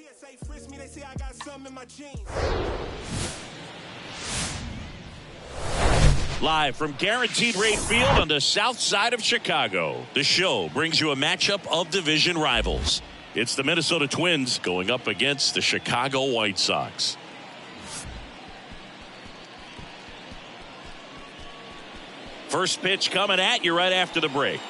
TSA frisk me, they say I got something in my jeans. Live from Guaranteed Rate Field on the south side of Chicago, the show brings you a matchup of division rivals. It's the Minnesota Twins going up against the Chicago White Sox. First pitch coming at you right after the break.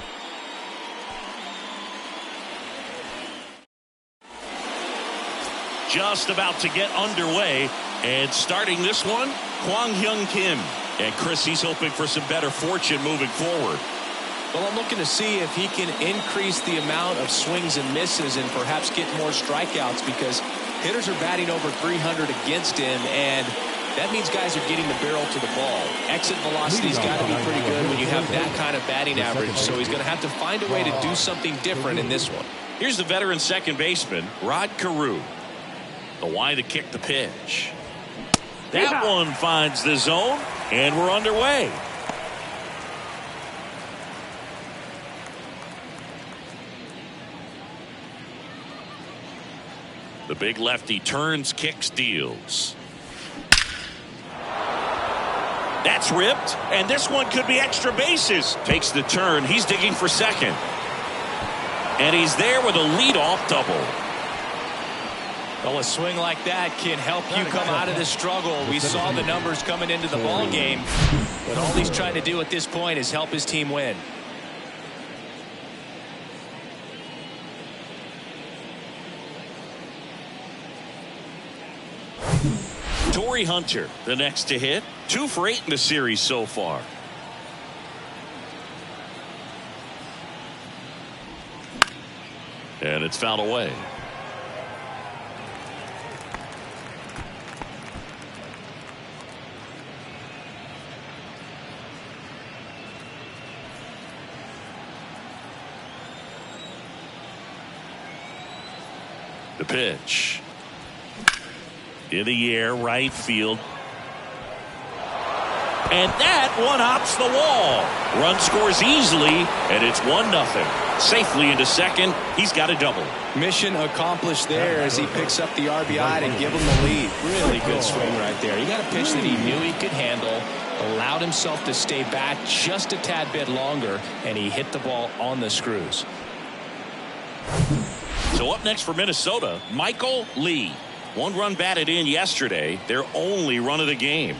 Just about to get underway, and starting this one, Kwang Hyun Kim. And Chris, he's hoping for some better fortune moving forward. Well, I'm looking to see if he can increase the amount of swings and misses and perhaps get more strikeouts, because hitters are batting over 300 against him, and that means guys are getting the barrel to the ball. Exit velocity's got to be pretty good when you have that kind of batting average, so he's going to have to find a way to do something different in this one. Here's the veteran second baseman, Rod Carew. The wide to kick the pitch. That one finds the zone, and we're underway. The big lefty turns, kicks, deals. That's ripped, and this one could be extra bases. Takes the turn. He's digging for second. And he's there with a leadoff double. Well, a swing like that can help you come out of the struggle. We saw the numbers coming into the ball game, but all he's trying to do at this point is help his team win. Torrey Hunter, the next to hit. 2 for 8 in the series so far. And it's fouled away. The pitch. In the air, right field. And that one hops the wall. Run scores easily, and it's 1-0. Safely into second. He's got a double. Mission accomplished there as he picks up the RBI to give him the lead. Really good swing right there. He got a pitch that he knew he could handle, allowed himself to stay back just a tad bit longer, and he hit the ball on the screws. So up next for Minnesota, Michael Lee. 1 run batted in yesterday, their only run of the game.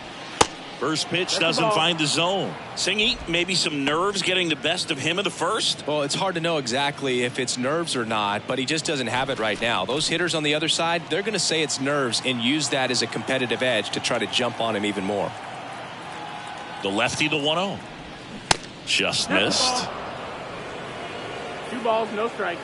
First pitch doesn't find the zone. Singy, maybe some nerves getting the best of him in the first? Well, it's hard to know exactly if it's nerves or not, but he just doesn't have it right now. Those hitters on the other side, they're going to say it's nerves and use that as a competitive edge to try to jump on him even more. The lefty, the 1-0. Just missed. 2 balls, no strikes.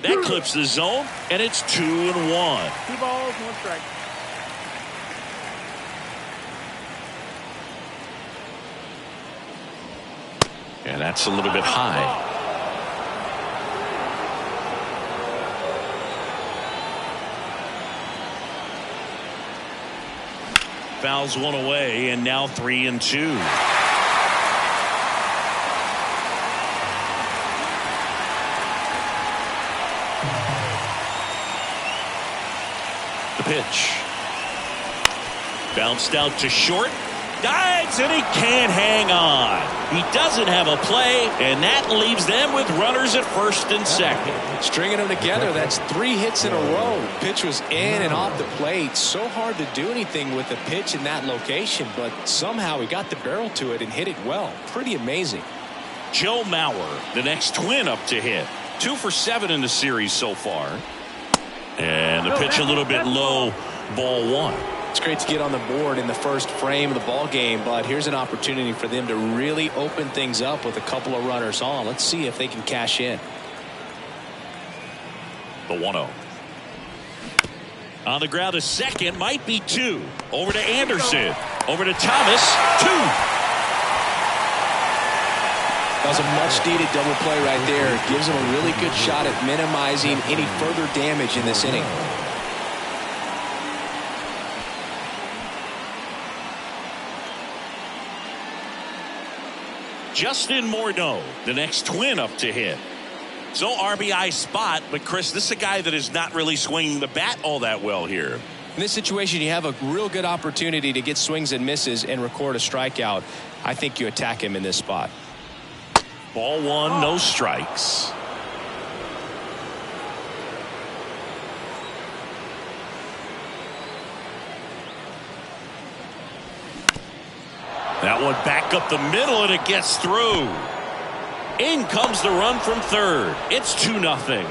That clips the zone, and it's 2-1. 2 balls, 1 strike. And that's a little bit high. Fouls one away, and now 3-2. Pitch. Bounced out to short. Dives, and he can't hang on. He doesn't have a play, and that leaves them with runners at first and second. Stringing them together, that's 3 hits in a row. Pitch was in and off the plate. So hard to do anything with a pitch in that location, but somehow he got the barrel to it and hit it well. Pretty amazing. Joe Mauer, the next Twin up to hit. 2 for 7 in the series so far. And the pitch a little bit low, ball 1. It's great to get on the board in the first frame of the ball game, but here's an opportunity for them to really open things up with a couple of runners on. Let's see if they can cash in. The 1-0. On the ground to second, might be 2. Over to Anderson. Over to Thomas. 2. That was a much-needed double play right there. It gives him a really good shot at minimizing any further damage in this inning. Justin Morneau, the next Twin up to hit. So RBI spot, but Chris, this is a guy that is not really swinging the bat all that well here. In this situation, you have a real good opportunity to get swings and misses and record a strikeout. I think you attack him in this spot. Ball one, no strikes. That one back up the middle, and it gets through. In comes the run from third. It's 2-0.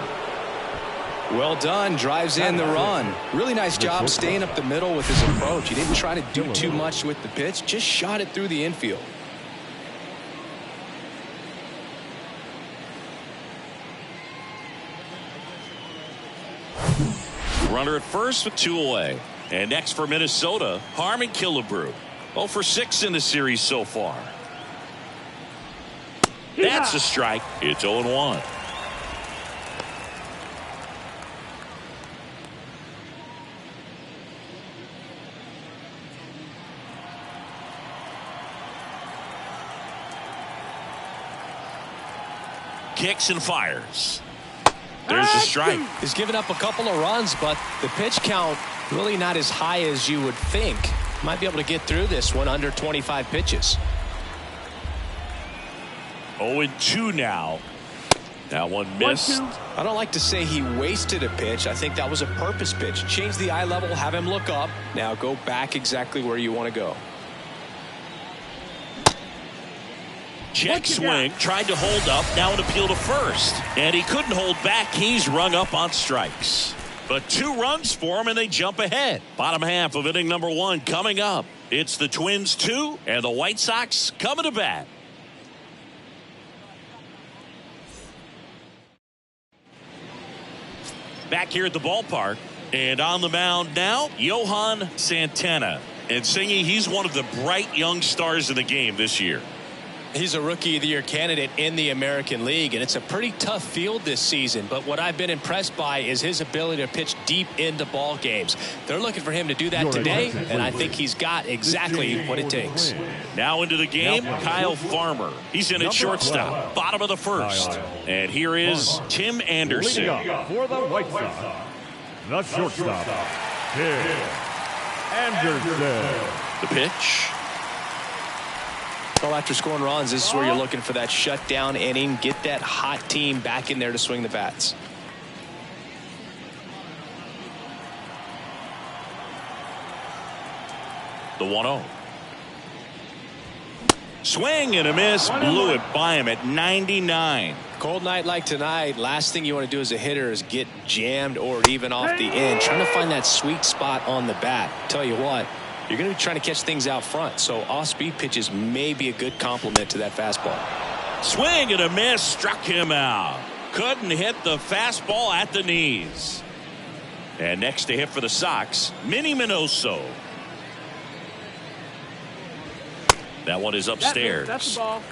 Well done. Drives in the run. Really nice job staying up the middle with his approach. He didn't try to do too much with the pitch. Just shot it through the infield. Runner at first with 2 away. And next for Minnesota, Harmon Killebrew. 0 for 6 in the series so far. That's a strike. It's 0-1. Kicks and fires. There's a strike. He's given up a couple of runs, but the pitch count really not as high as you would think. Might be able to get through this one under 25 pitches. 0-2 now. That one missed. I don't like to say he wasted a pitch. I think that was a purpose pitch. Change the eye level, have him look up. Now go back exactly where you want to go. Check swing, tried to hold up, now an appeal to first. And he couldn't hold back. He's rung up on strikes. But 2 runs for him, and they jump ahead. Bottom half of inning number 1 coming up. It's the Twins 2 and the White Sox coming to bat. Back here at the ballpark, and on the mound now, Johan Santana. And Singy, he's one of the bright young stars in the game this year. He's a Rookie of the Year candidate in the American League, and it's a pretty tough field this season. But what I've been impressed by is his ability to pitch deep into ball games. They're looking for him to do that today, and I think he's got exactly what it takes. Now into the game, Kyle Farmer. He's in at shortstop, bottom of the first. And here is Tim Anderson. Leading up for the White Sox, the shortstop, Tim Anderson. The pitch. Well, after scoring runs, this is where you're looking for that shutdown inning. Get that hot team back in there to swing the bats. The 1-0. Swing and a miss. Blew it by him at 99. Cold night like tonight, last thing you want to do as a hitter is get jammed or even off the end. Trying to find that sweet spot on the bat. Tell you what, you're going to be trying to catch things out front, so off-speed pitches may be a good complement to that fastball. Swing and a miss, struck him out. Couldn't hit the fastball at the knees. And next to hit for the Sox, Minnie Minoso. That one is upstairs. That's the ball.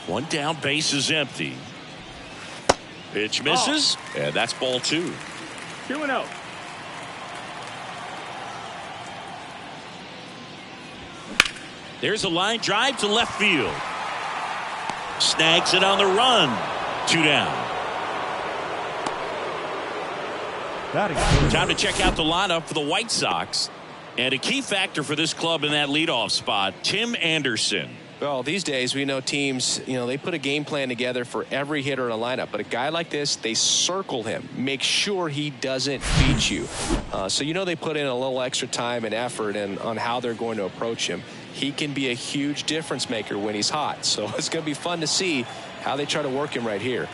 One down, base is empty. Pitch misses, and that's ball 2. 2-0. There's a line drive to left field. Snags it on the run. 2 down. Time to check out the lineup for the White Sox. And a key factor for this club in that leadoff spot, Tim Anderson. Well, these days we know teams, they put a game plan together for every hitter in a lineup. But a guy like this, they circle him, make sure he doesn't beat you. So they put in a little extra time and effort on how they're going to approach him. He can be a huge difference maker when he's hot. So it's going to be fun to see how they try to work him right here.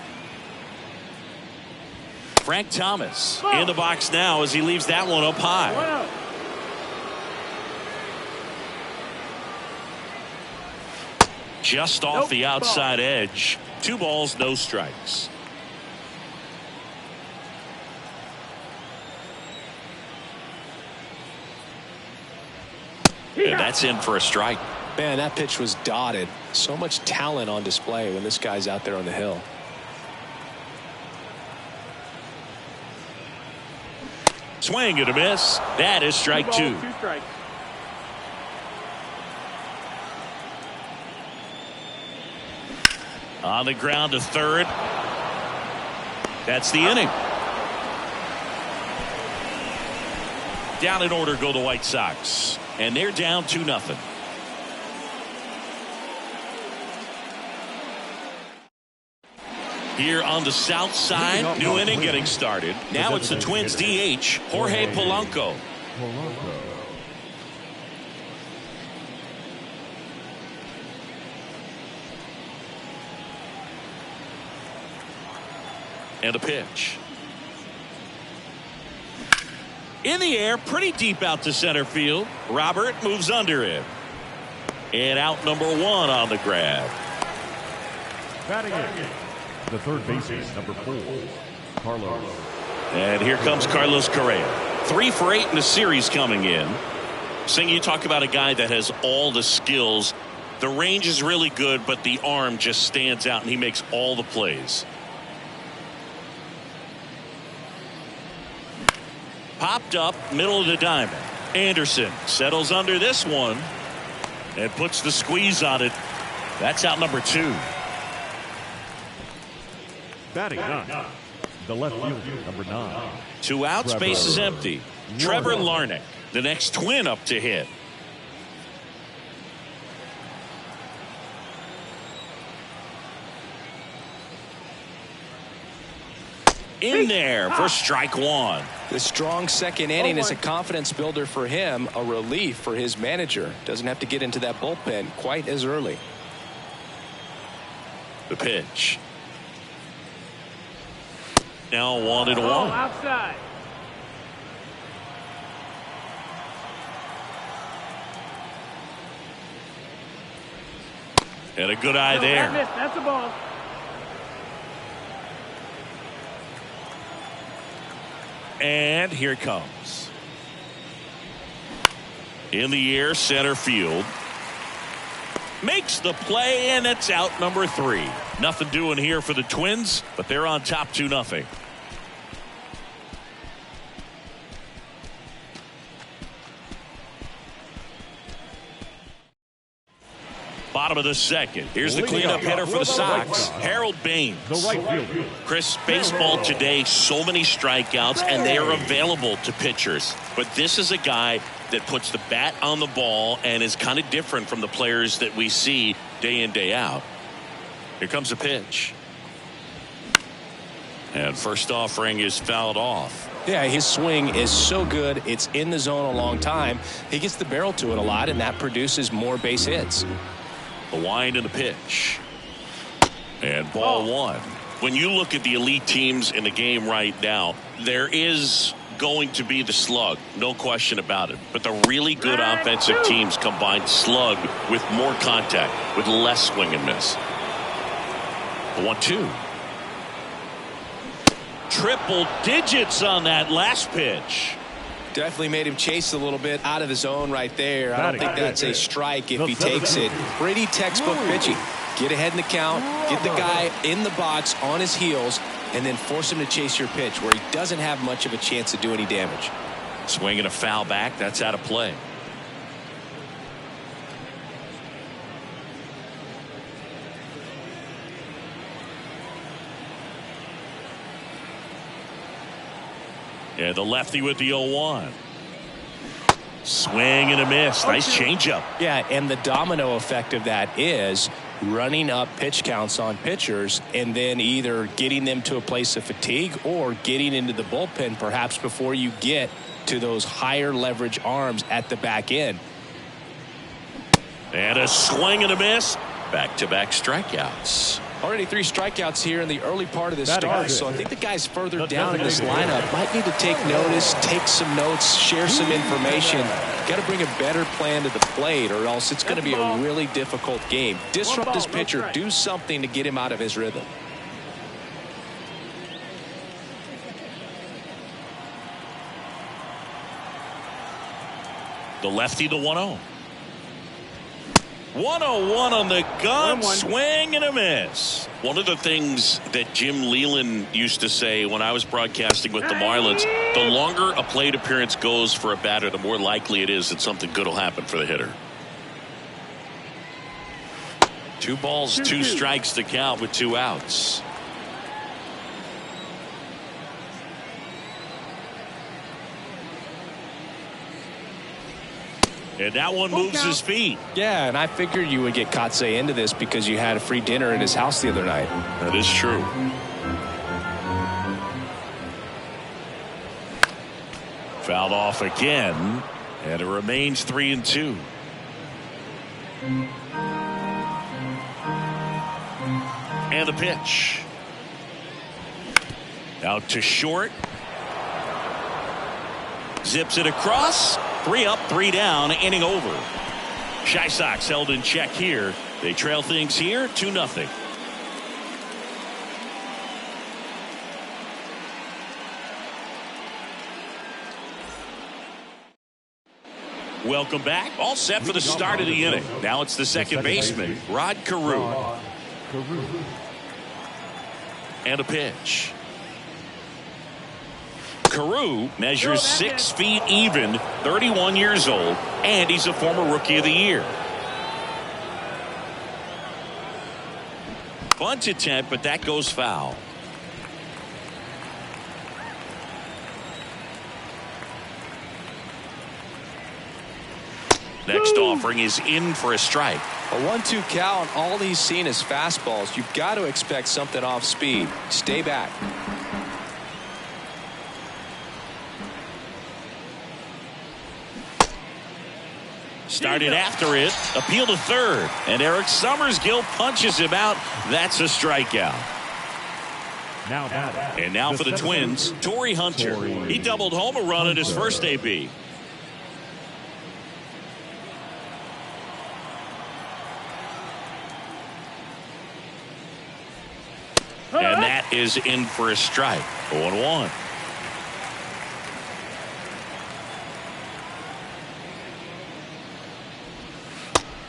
Frank Thomas in the box now as he leaves that one up high. Just off the outside edge. 2 balls, no strikes. And that's in for a strike. Man, that pitch was dotted. So much talent on display when this guy's out there on the hill. Swing and a miss. That is strike 2. 2 strikes. On the ground to third. That's the inning. Down in order go the White Sox. And they're down 2-0. Here on the south side, new inning getting started. Now it's the Twins DH, Jorge Polanco. And a pitch. In the air, pretty deep out to center field. Robert moves under it. And out number 1 on the grab. Batting in, the third baseman, number 4, Carlos. And here comes Carlos Correa. 3 for 8 in the series coming in. Sing, you talk about a guy that has all the skills. The range is really good, but the arm just stands out, and he makes all the plays. Popped up, middle of the diamond. Anderson settles under this one and puts the squeeze on it. That's out number 2. Batting 9, the left fielder, number 9. 2 outs, base is empty. Trevor Larnach, the next Twin up to hit. In there for strike 1. The strong second inning is a confidence builder for him, a relief for his manager. Doesn't have to get into that bullpen quite as early. The pitch. Now 1-1. Outside. And a good eye there. That's a ball. And here it comes. In the air, center field. Makes the play, and it's out number 3. Nothing doing here for the Twins, but they're on top 2-0. Bottom of the second. Here's the cleanup hitter for the Sox, Harold Baines. The right fielder. Chris, baseball today, so many strikeouts, and they are available to pitchers. But this is a guy that puts the bat on the ball and is kind of different from the players that we see day in, day out. Here comes a pitch. And first offering is fouled off. Yeah, his swing is so good. It's in the zone a long time. He gets the barrel to it a lot, and that produces more base hits. The wind and the pitch. And ball 1. When you look at the elite teams in the game right now, there is going to be the slug, no question about it. But the really good offensive teams combine slug with more contact, with less swing and miss. The 1-2. Triple digits on that last pitch. Definitely made him chase a little bit out of the zone right there. I don't think that's a strike if he takes it. Pretty textbook pitching. Get ahead in the count, get the guy in the box on his heels, and then force him to chase your pitch where he doesn't have much of a chance to do any damage. Swinging a foul back, that's out of play. Yeah, the lefty with the 0-1. Swing and a miss. Nice changeup. Yeah, and the domino effect of that is running up pitch counts on pitchers and then either getting them to a place of fatigue or getting into the bullpen perhaps before you get to those higher leverage arms at the back end. And a swing and a miss. Back-to-back strikeouts. Already 3 strikeouts here in the early part of this start, so I think the guys further down in this lineup might need to take notice, take some notes, share some information. Got to bring a better plan to the plate or else it's going to be a really difficult game. Disrupt this pitcher, do something to get him out of his rhythm. The lefty, the 1-0. 101 on the gun, 1-1. swing and a miss. One of the things that Jim Leland used to say when I was broadcasting with the Marlins, the longer a plate appearance goes for a batter, the more likely it is that something good will happen for the hitter. 2 balls, 2 strikes to count with 2 outs. And that one moves his feet. Yeah, and I figured you would get Kotsay into this because you had a free dinner at his house the other night. That is true. Fouled off again, and it remains 3-2. And the pitch. Out to short. Zips it across. 3 up, 3 down, inning over. Chi Sox held in check here. They trail things here 2-0. Welcome back. All set for the start of the inning. Now it's the second baseman, Rod Carew. And a pitch. Carew measures 6 feet even, 31 years old, and he's a former Rookie of the Year. Bunt attempt, but that goes foul. Next offering is in for a strike. A 1-2 count, all he's seen is fastballs. You've got to expect something off speed. Stay back. Started after it, appeal to third, and Eric Summersgill punches him out. That's a strikeout. And now for the Twins, Torrey Hunter. He doubled home a run at his first AB. And that is in for a strike. 0-1.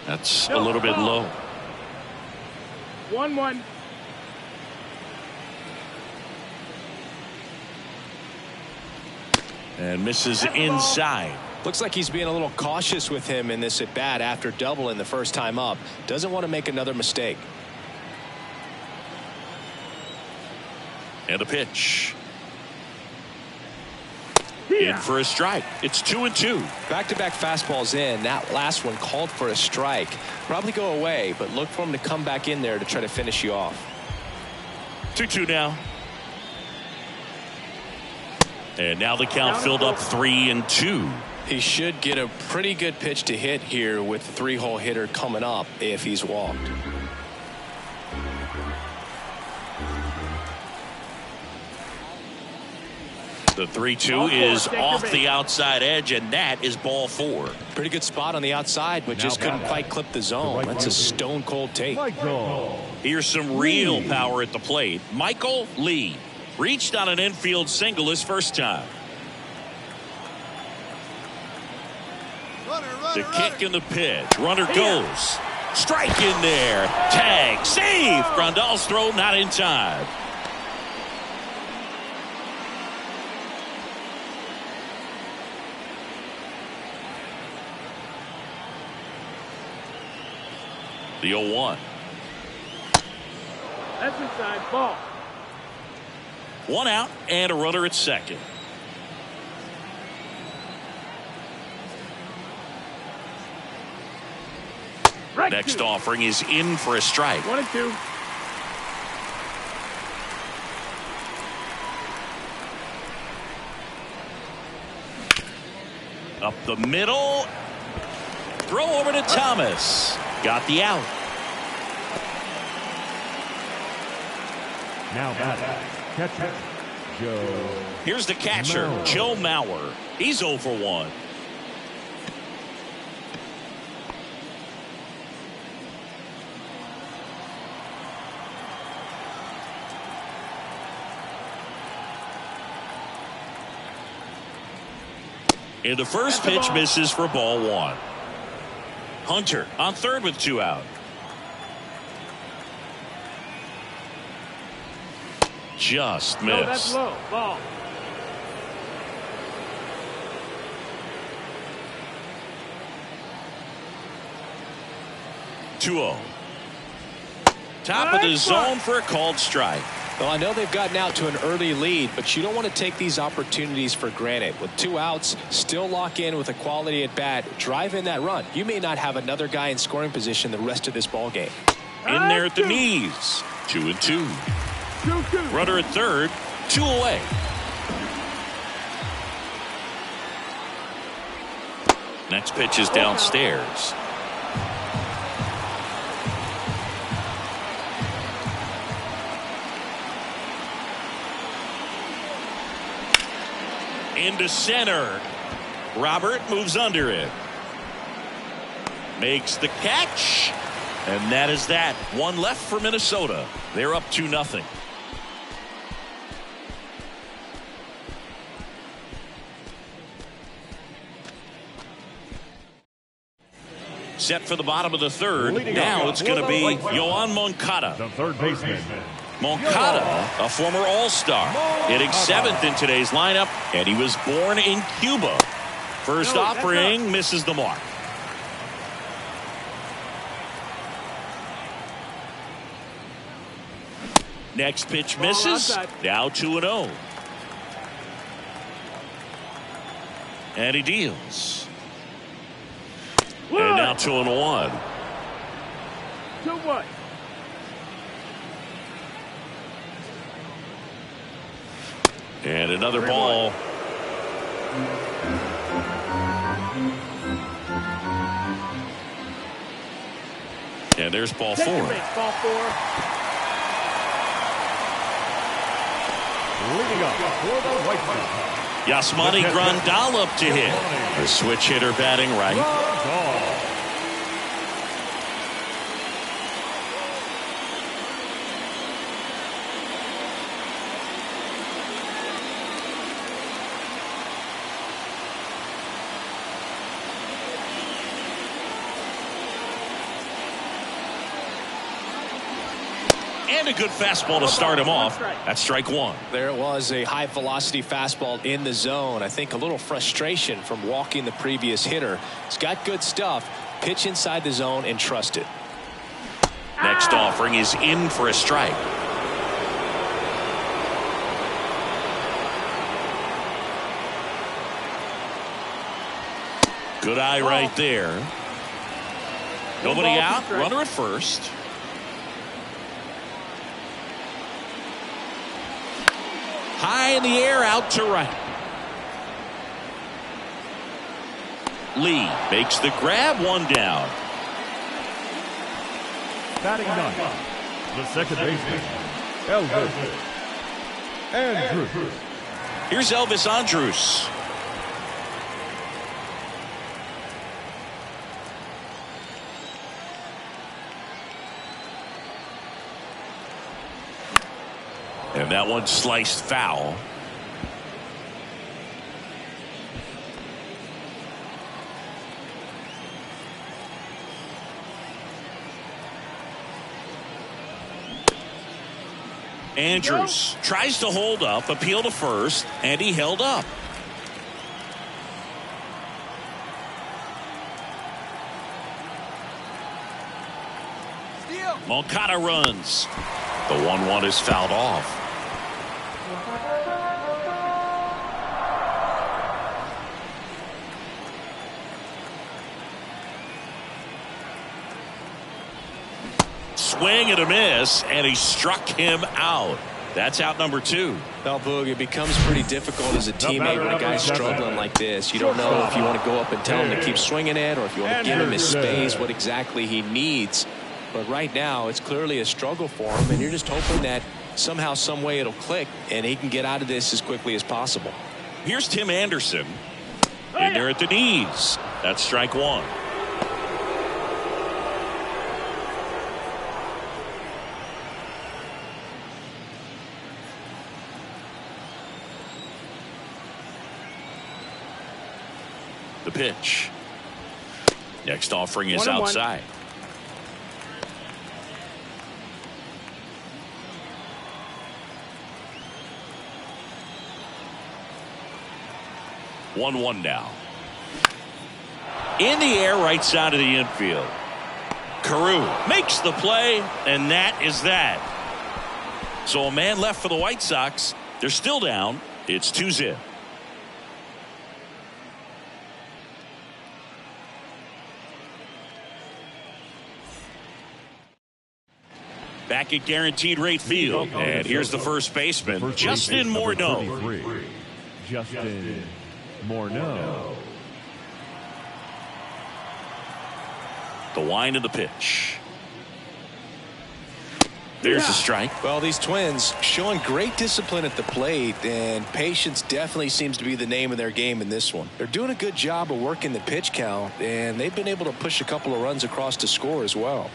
That's a little bit low. 1-1. And misses inside. Looks like he's being a little cautious with him in this at bat after doubling the first time up. Doesn't want to make another mistake. And a pitch. In for a strike. It's 2-2. Back-to-back fastballs in. That last one called for a strike. Probably go away, but look for him to come back in there to try to finish you off. 2-2 now. And now the count filled up 3-2. He should get a pretty good pitch to hit here with the 3-hole hitter coming up if he's walked. The 3-2 is off the outside edge, and that is ball 4. Pretty good spot on the outside, but just couldn't quite clip the zone. That's a stone cold take. Here's some real power at the plate. Michael Lee reached on an infield single his first time. The kick and the pitch. Runner goes. Strike in there. Tag. Save. Grandal's throw not in time. The 0-1. That's inside. Ball. 1 out and a runner at second. Right. Next offering is in for a strike. 1-2. Up the middle. Throw over to Thomas. Got the out. Now batting, catcher Joe. Here's the catcher, Joe Mauer. He's 0 for 1. And the first pitch misses for ball 1. Hunter on third with 2 out. Just No, that's missed. low. Ball. Two-0. Top of the Nice zone one. for a called strike. Well, I know they've gotten out to an early lead, but you don't want to take these opportunities for granted. With 2 outs, still lock in with a quality at bat, drive in that run. You may not have another guy in scoring position the rest of this ball game. In there at the knees. 2-2. 2-2. Runner at third. 2 away. Next pitch is downstairs. Into center. Robert moves under it. Makes the catch. And that is that. One left for Minnesota. They're up 2-0. Set for the bottom of the third. Now it's going to be Yoan Moncada. The third baseman. Moncada, a former All-Star, hitting 7th in today's lineup, and he was born in Cuba. First offering misses the mark. Next pitch misses. Now 2-0. And he deals. And now 2-1. 2-1. And another ball. And there's ball 4. Ball 4. Leading up for the White Sox. Yasmani Grandal up to hit. The switch hitter batting right. And a good fastball to start him off. That's strike 1. There it was, a high velocity fastball in the zone. I think a little frustration from walking the previous hitter. He's got good stuff. Pitch inside the zone and trust it. Next offering is in for a strike. Good eye right there. Nobody out. Runner at first. High in the air, out to right. Lee makes the grab, 1 down. Batting 9. The second baseman. Elvis Andrus. Here's Elvis Andrus. And that one sliced foul. Andrus tries to hold up, appeal to first, and he held up. Moncada runs. The 1-1 is fouled off. Swing and a miss, and he struck him out. That's out number 2. Well, Boog, it becomes pretty difficult as a teammate when a guy's struggling like this. You don't know if you want to go up and tell him to keep swinging it or if you want to give him his space, what exactly he needs. But right now, it's clearly a struggle for him, and you're just hoping that somehow, some way it'll click, and he can get out of this as quickly as possible. Here's Tim Anderson. In there at the knees. That's strike 1. The pitch. Next offering is 1-1. outside. One now. In the air, right side of the infield. Carew makes the play, and that is that. So a man left for the White Sox. They're still down. It's 2-0. Back at Guaranteed Rate Field, and here's the first baseman, Justin Morneau. Justin Morneau. The wind of the pitch. There's a strike. Well, these Twins showing great discipline at the plate, and patience definitely seems to be the name of their game in this one. They're doing a good job of working the pitch count, and they've been able to push a couple of runs across to score as well.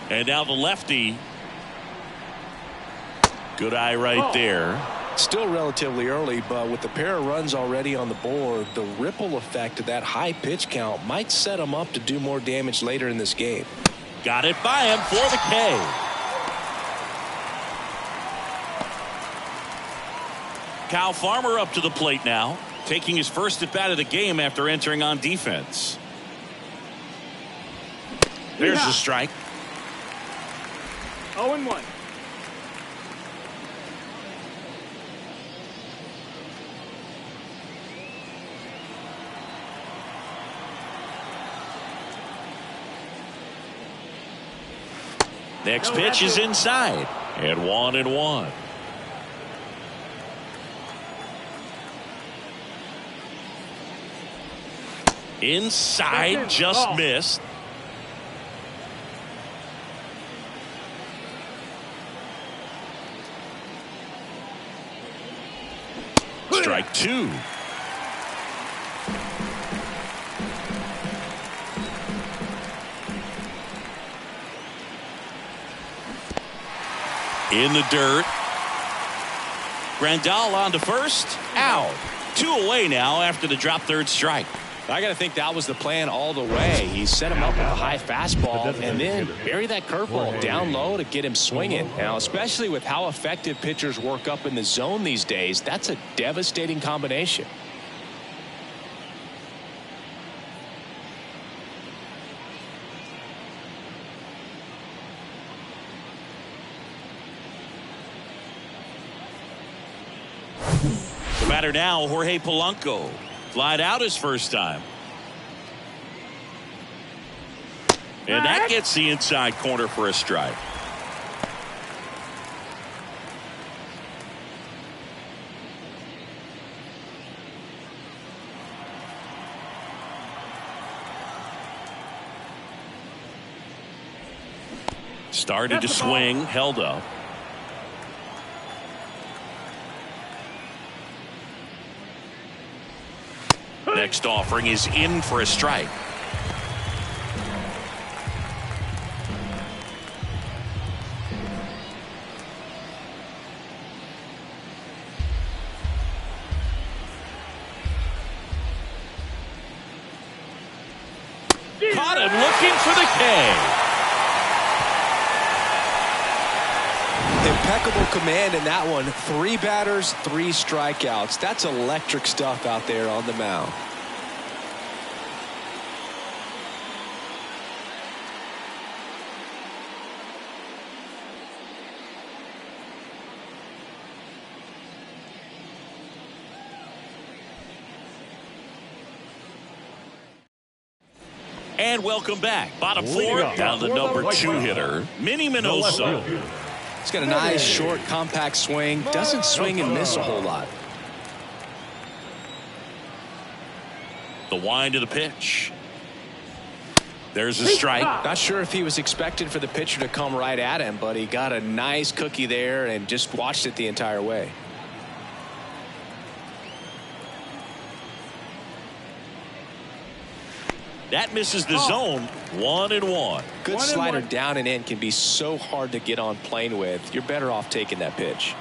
And now the lefty. Good eye right there. Still relatively early, but with the pair of runs already on the board, the ripple effect of that high pitch count might set him up to do more damage later in this game. Got it by him for the K. Kyle Farmer up to the plate now, taking his first at bat of the game after entering on defense. There's the strike. 0-1. Next pitch is inside. And 1-1. Inside, just missed. Strike two. In the dirt. Grandal on to first. Out. 2 away now after the drop third strike. I got to think that was the plan all the way. He set him up with a high fastball and then bury that curveball down low to get him swinging. Now, especially with how effective pitchers work up in the zone these days, that's a devastating combination. The batter now, Jorge Polanco. Flied out his first time. And that gets the inside corner for a strike. Started to swing, held up. Next offering is in for a strike. Caught him looking for the K. Impeccable command in that one. 3 batters, 3 strikeouts. That's electric stuff out there on the mound. And welcome back. Bottom 4 down the number 2 hitter, Minnie Minoso. He's got a nice, short, compact swing. Doesn't swing and miss a whole lot. The wind of the pitch. There's a strike. Not sure if he was expecting for the pitcher to come right at him, but he got a nice cookie there and just watched it the entire way. That misses the zone. 1-1. Good slider down and in can be so hard to get on plane with. You're better off taking that pitch.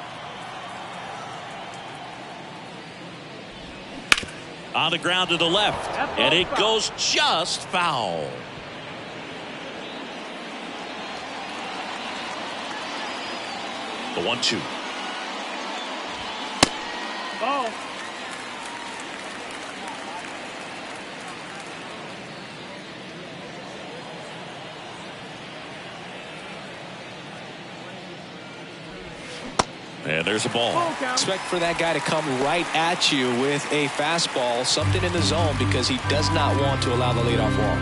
On the ground to the left. And it goes just foul. The 1-2. Ball. And there's a ball. Expect for that guy to come right at you with a fastball, something in the zone, because he does not want to allow the leadoff walk.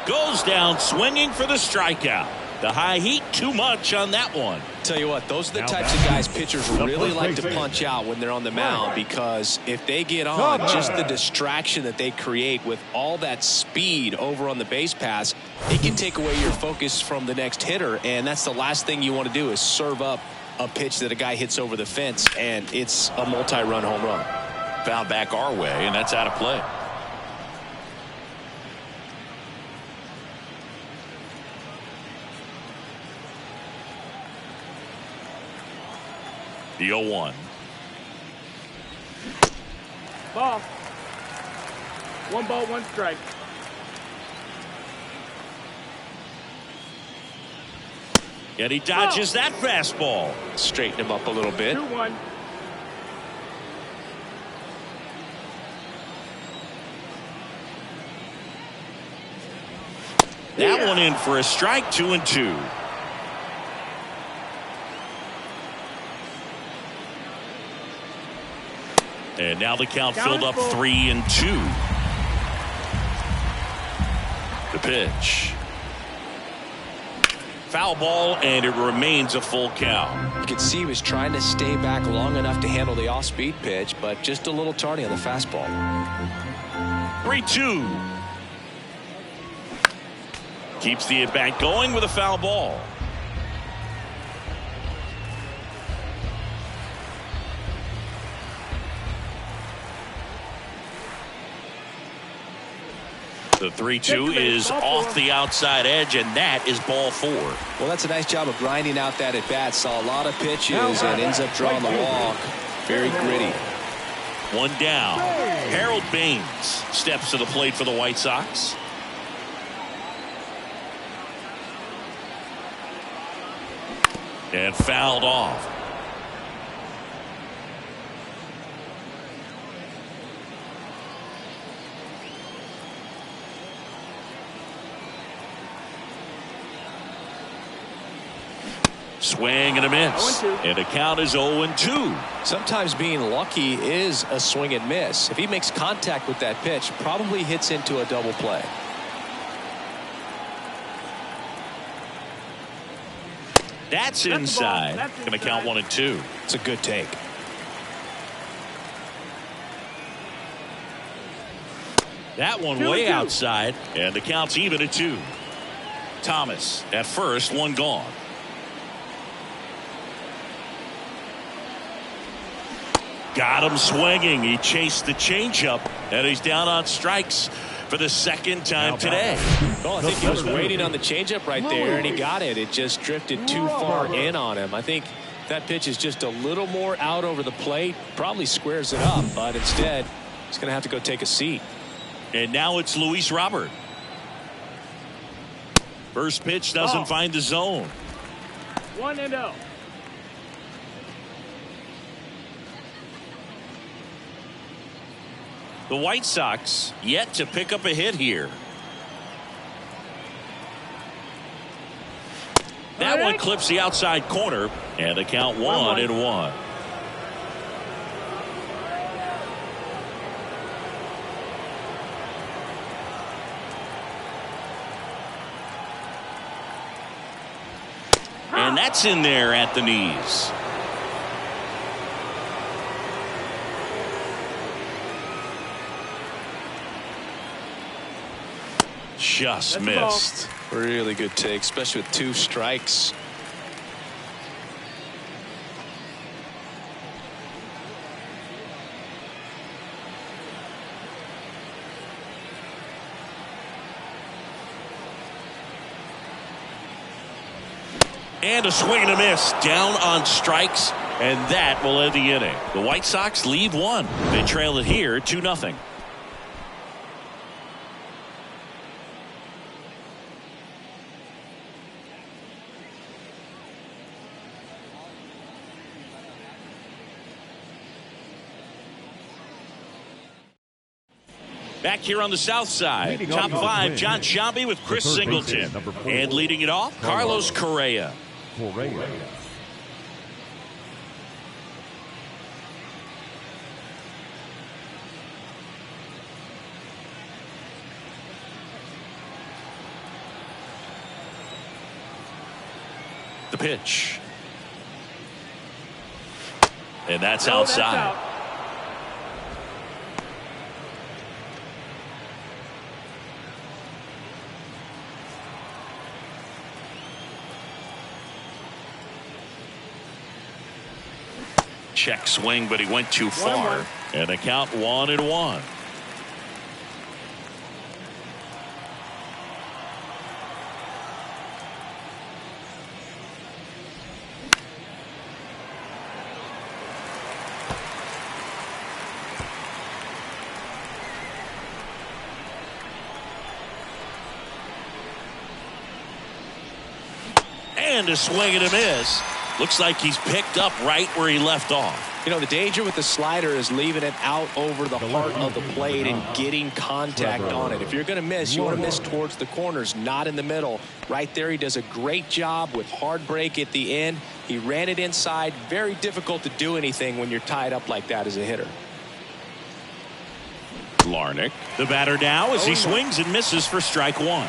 Goes down swinging for the strikeout. The high heat, too much on that one. Tell you what, those are the types of guys pitchers really like to punch out when they're on the mound, because if they get on, just the distraction that they create with all that speed over on the base pass, it can take away your focus from the next hitter, and that's the last thing you want to do is serve up a pitch that a guy hits over the fence, and it's a multi-run home run. Foul back our way, and that's out of play. The 0-1. Ball. 1 ball, 1 strike. And he dodges that fastball. Straighten him up a little bit. 2-1. That one in for a strike. 2-2. And now the count filled up 3-2. The pitch. Foul ball, and it remains a full count. You could see he was trying to stay back long enough to handle the off-speed pitch, but just a little tardy on the fastball. 3-2. Keeps the at-bat going with a foul ball. The 3-2 is off the outside edge, and that is ball 4. Well, that's a nice job of grinding out that at-bat. Saw a lot of pitches and ends up drawing the walk. Very gritty. One down. Harold Baines steps to the plate for the White Sox. And fouled off. Swing and a miss. And the count is 0-2. Sometimes being lucky is a swing and miss. If he makes contact with that pitch, probably hits into a double play. That's inside. Going to count 1-2. It's a good take. That one way outside, and the count's even at 2. Thomas at first, one gone. Got him swinging. He chased the changeup, and he's down on strikes for the second time today. Well, I think he was waiting on the changeup right there, and he got it. It just drifted too far in on him. I think that pitch is just a little more out over the plate. Probably squares it up, but instead, he's going to have to go take a seat. And now it's Luis Robert. First pitch doesn't find the zone. 1-0. The White Sox yet to pick up a hit here. That one clips the outside corner, and the count 1-1. And that's in there at the knees. Just missed. Really good take, especially with 2 strikes. And a swing and a miss down on strikes, and that will end the inning. The White Sox leave 1. They trail it here 2-0. Back here on the south side, Leading top off 5, the John Sciambi with Chris third baseman, Singleton. number 4, And leading it off, Carlos Correa. Correa. The pitch. And that's Oh, that's outside. out. Check swing, but he went too far. 1-1. And the count 1-1. And a swing and a miss. Looks like he's picked up right where he left off. You know, the danger with the slider is leaving it out over the heart of the plate and getting contact on it. If you're going to miss, you want to miss towards the corners, not in the middle. Right there, he does a great job with hard break at the end. He ran it inside. Very difficult to do anything when you're tied up like that as a hitter. Larnach, the batter now as he swings and misses for strike 1.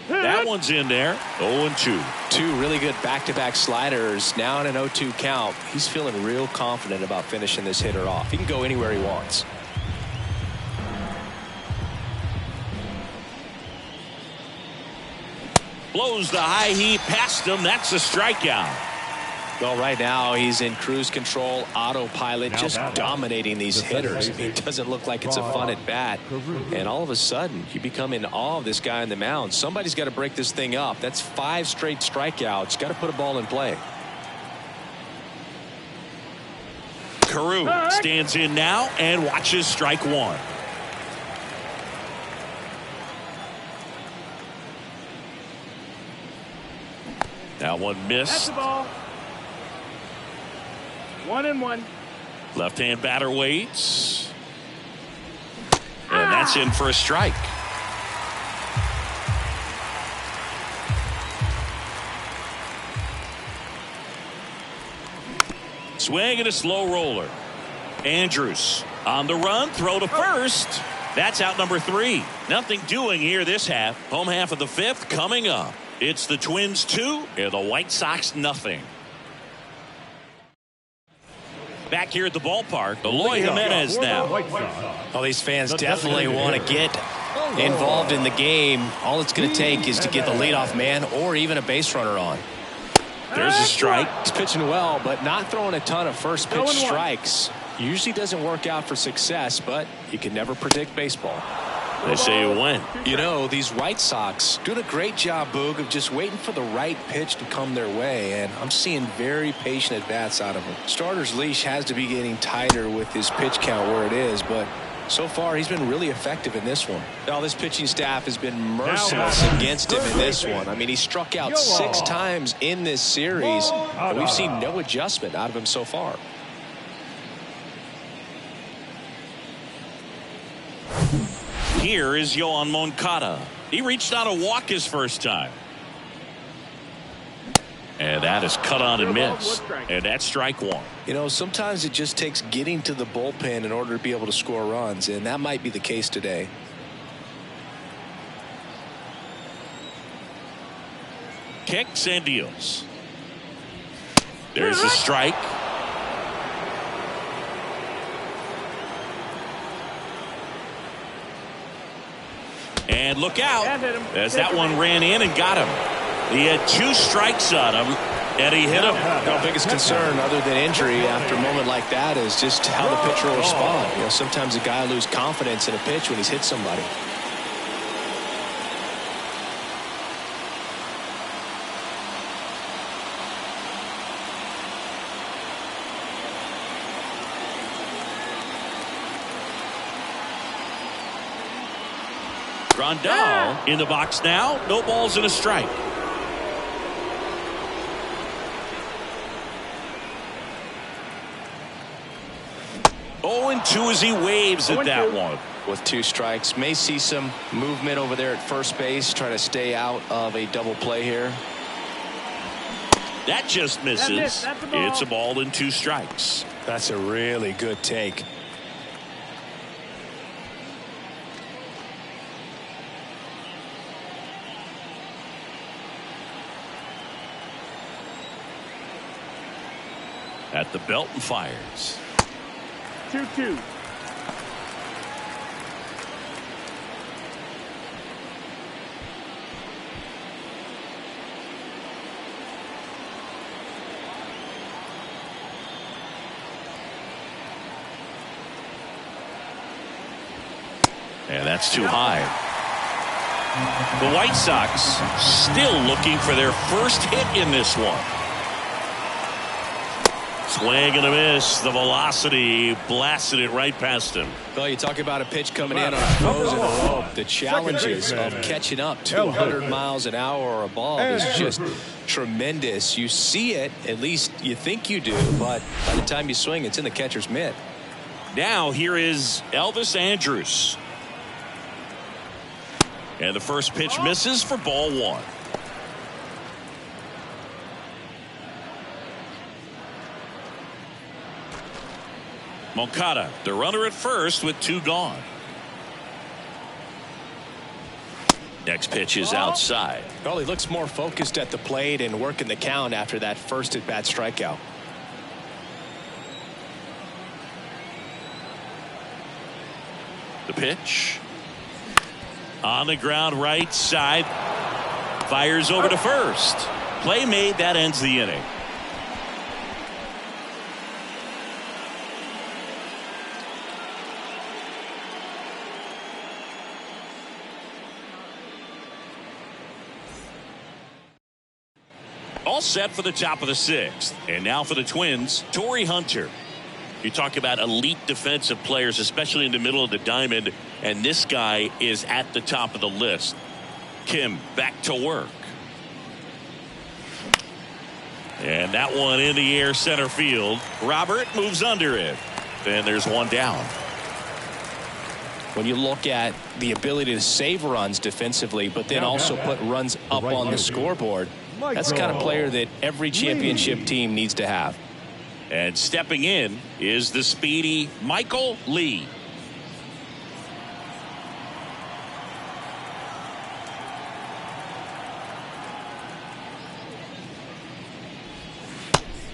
That one's in there. 0-2. 2 really good back-to-back sliders. Now in an 0-2 count. He's feeling real confident about finishing this hitter off. He can go anywhere he wants. Blows the high heat past him. That's a strikeout. Well, right now he's in cruise control, autopilot, just dominating these hitters. I mean, it doesn't look like it's a fun at bat. And all of a sudden, you become in awe of this guy on the mound. Somebody's got to break this thing up. That's 5 straight strikeouts. Got to put a ball in play. Carew stands in now and watches strike 1. That one That's missed. the ball. 1-1. Left-hand batter waits. And that's in for a strike. Swing and a slow roller. Andrus on the run, throw to first. That's out number 3. Nothing doing here this half. Home half of the 5th coming up. It's the Twins 2 and the White Sox nothing. Back here at the ballpark, Eloy Jimenez now. Well, these fans definitely want to get involved in the game. All it's going to take is to get the leadoff man or even a base runner on. There's a strike. He's pitching well, but not throwing a ton of first pitch strikes. Usually doesn't work out for success, but you can never predict baseball. They say you win. You know, these White Sox doing a great job, Boog, of just waiting for the right pitch to come their way, and I'm seeing very patient at-bats out of them. Starter's leash has to be getting tighter with his pitch count where it is, but so far he's been really effective in this one. Now, this pitching staff has been merciless against him in this one. I mean, he struck out 6 times in this series, and we've seen no adjustment out of him so far. Here is Yoan Moncada. He reached out a walk his first time. And that is cut on and missed. And that's strike 1. You know, sometimes it just takes getting to the bullpen in order to be able to score runs, and that might be the case today. Kicks and deals. There's a strike. And look out, as that one ran in and got him. He had 2 strikes on him, and he hit him. No, biggest concern other than injury after a moment like that is just how the pitcher will respond. You know, sometimes a guy loses confidence in a pitch when he's hit somebody. Grandal in the box now. No balls and a strike. 0-2 as he waves at that one. With 2 strikes, may see some movement over there at first base, try to stay out of a double play here. That just misses. That's a ball. It's a ball and 2 strikes. That's a really good take. At the belt and fires. 2-2. And that's too high. The White Sox still looking for their first hit in this one. Swing and a miss. The velocity blasted it right past him. Well, you talk about a pitch coming in on a close in a row. The challenges of catching up to 100 miles an hour or above is just tremendous. You see it, at least you think you do, but by the time you swing, it's in the catcher's mitt. Now here is Elvis Andrus. And the first pitch misses for ball 1. Moncada, the runner at first with 2 gone. Next pitch is outside. Well, he looks more focused at the plate and working the count after that first at-bat strikeout. The pitch. On the ground right side. Fires over to first. Play made. That ends the inning. All set for the top of the 6th. And now for the Twins, Torrey Hunter. You talk about elite defensive players, especially in the middle of the diamond, and this guy is at the top of the list. Kim back to work. And that one in the air center field. Robert moves under it. And there's one down. When you look at the ability to save runs defensively, but then also put runs up on the scoreboard, that's the kind of player that every championship team needs to have. And stepping in is the speedy Michael Lee.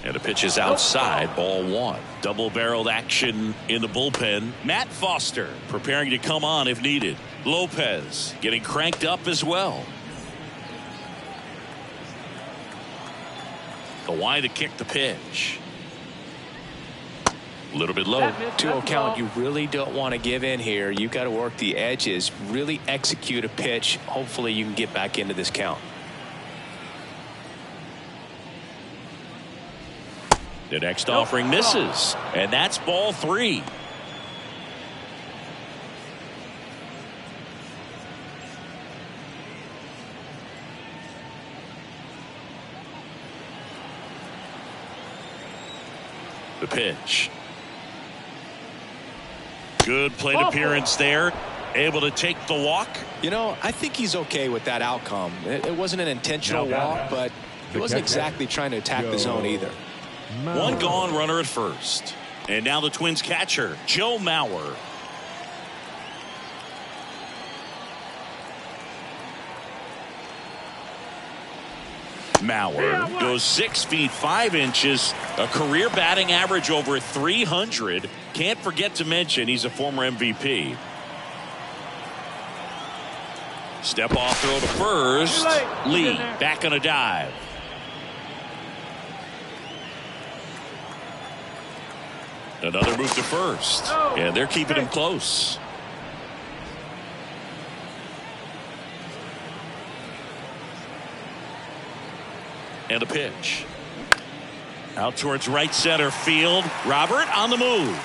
And the pitch is outside, ball 1. Double-barreled action in the bullpen. Matt Foster preparing to come on if needed. Lopez getting cranked up as well. Kawhi to kick the pitch. A little bit low. 2-0 count. You really don't want to give in here. You've got to work the edges, really execute a pitch. Hopefully you can get back into this count. The next offering misses, and that's ball 3. The pitch. Good plate appearance there. Able to take the walk. You know, I think he's okay with that outcome. It wasn't an intentional walk, but he wasn't exactly trying to attack the zone either. One gone, runner at first. And now the Twins catcher, Joe Mauer. Mauer goes 6 feet 5 inches, a career batting average over 300. Can't forget to mention he's a former MVP. Step off throw to first. Lee back on a dive. Another move to first. And they're keeping him close. And a pitch. Out towards right center field. Robert on the move.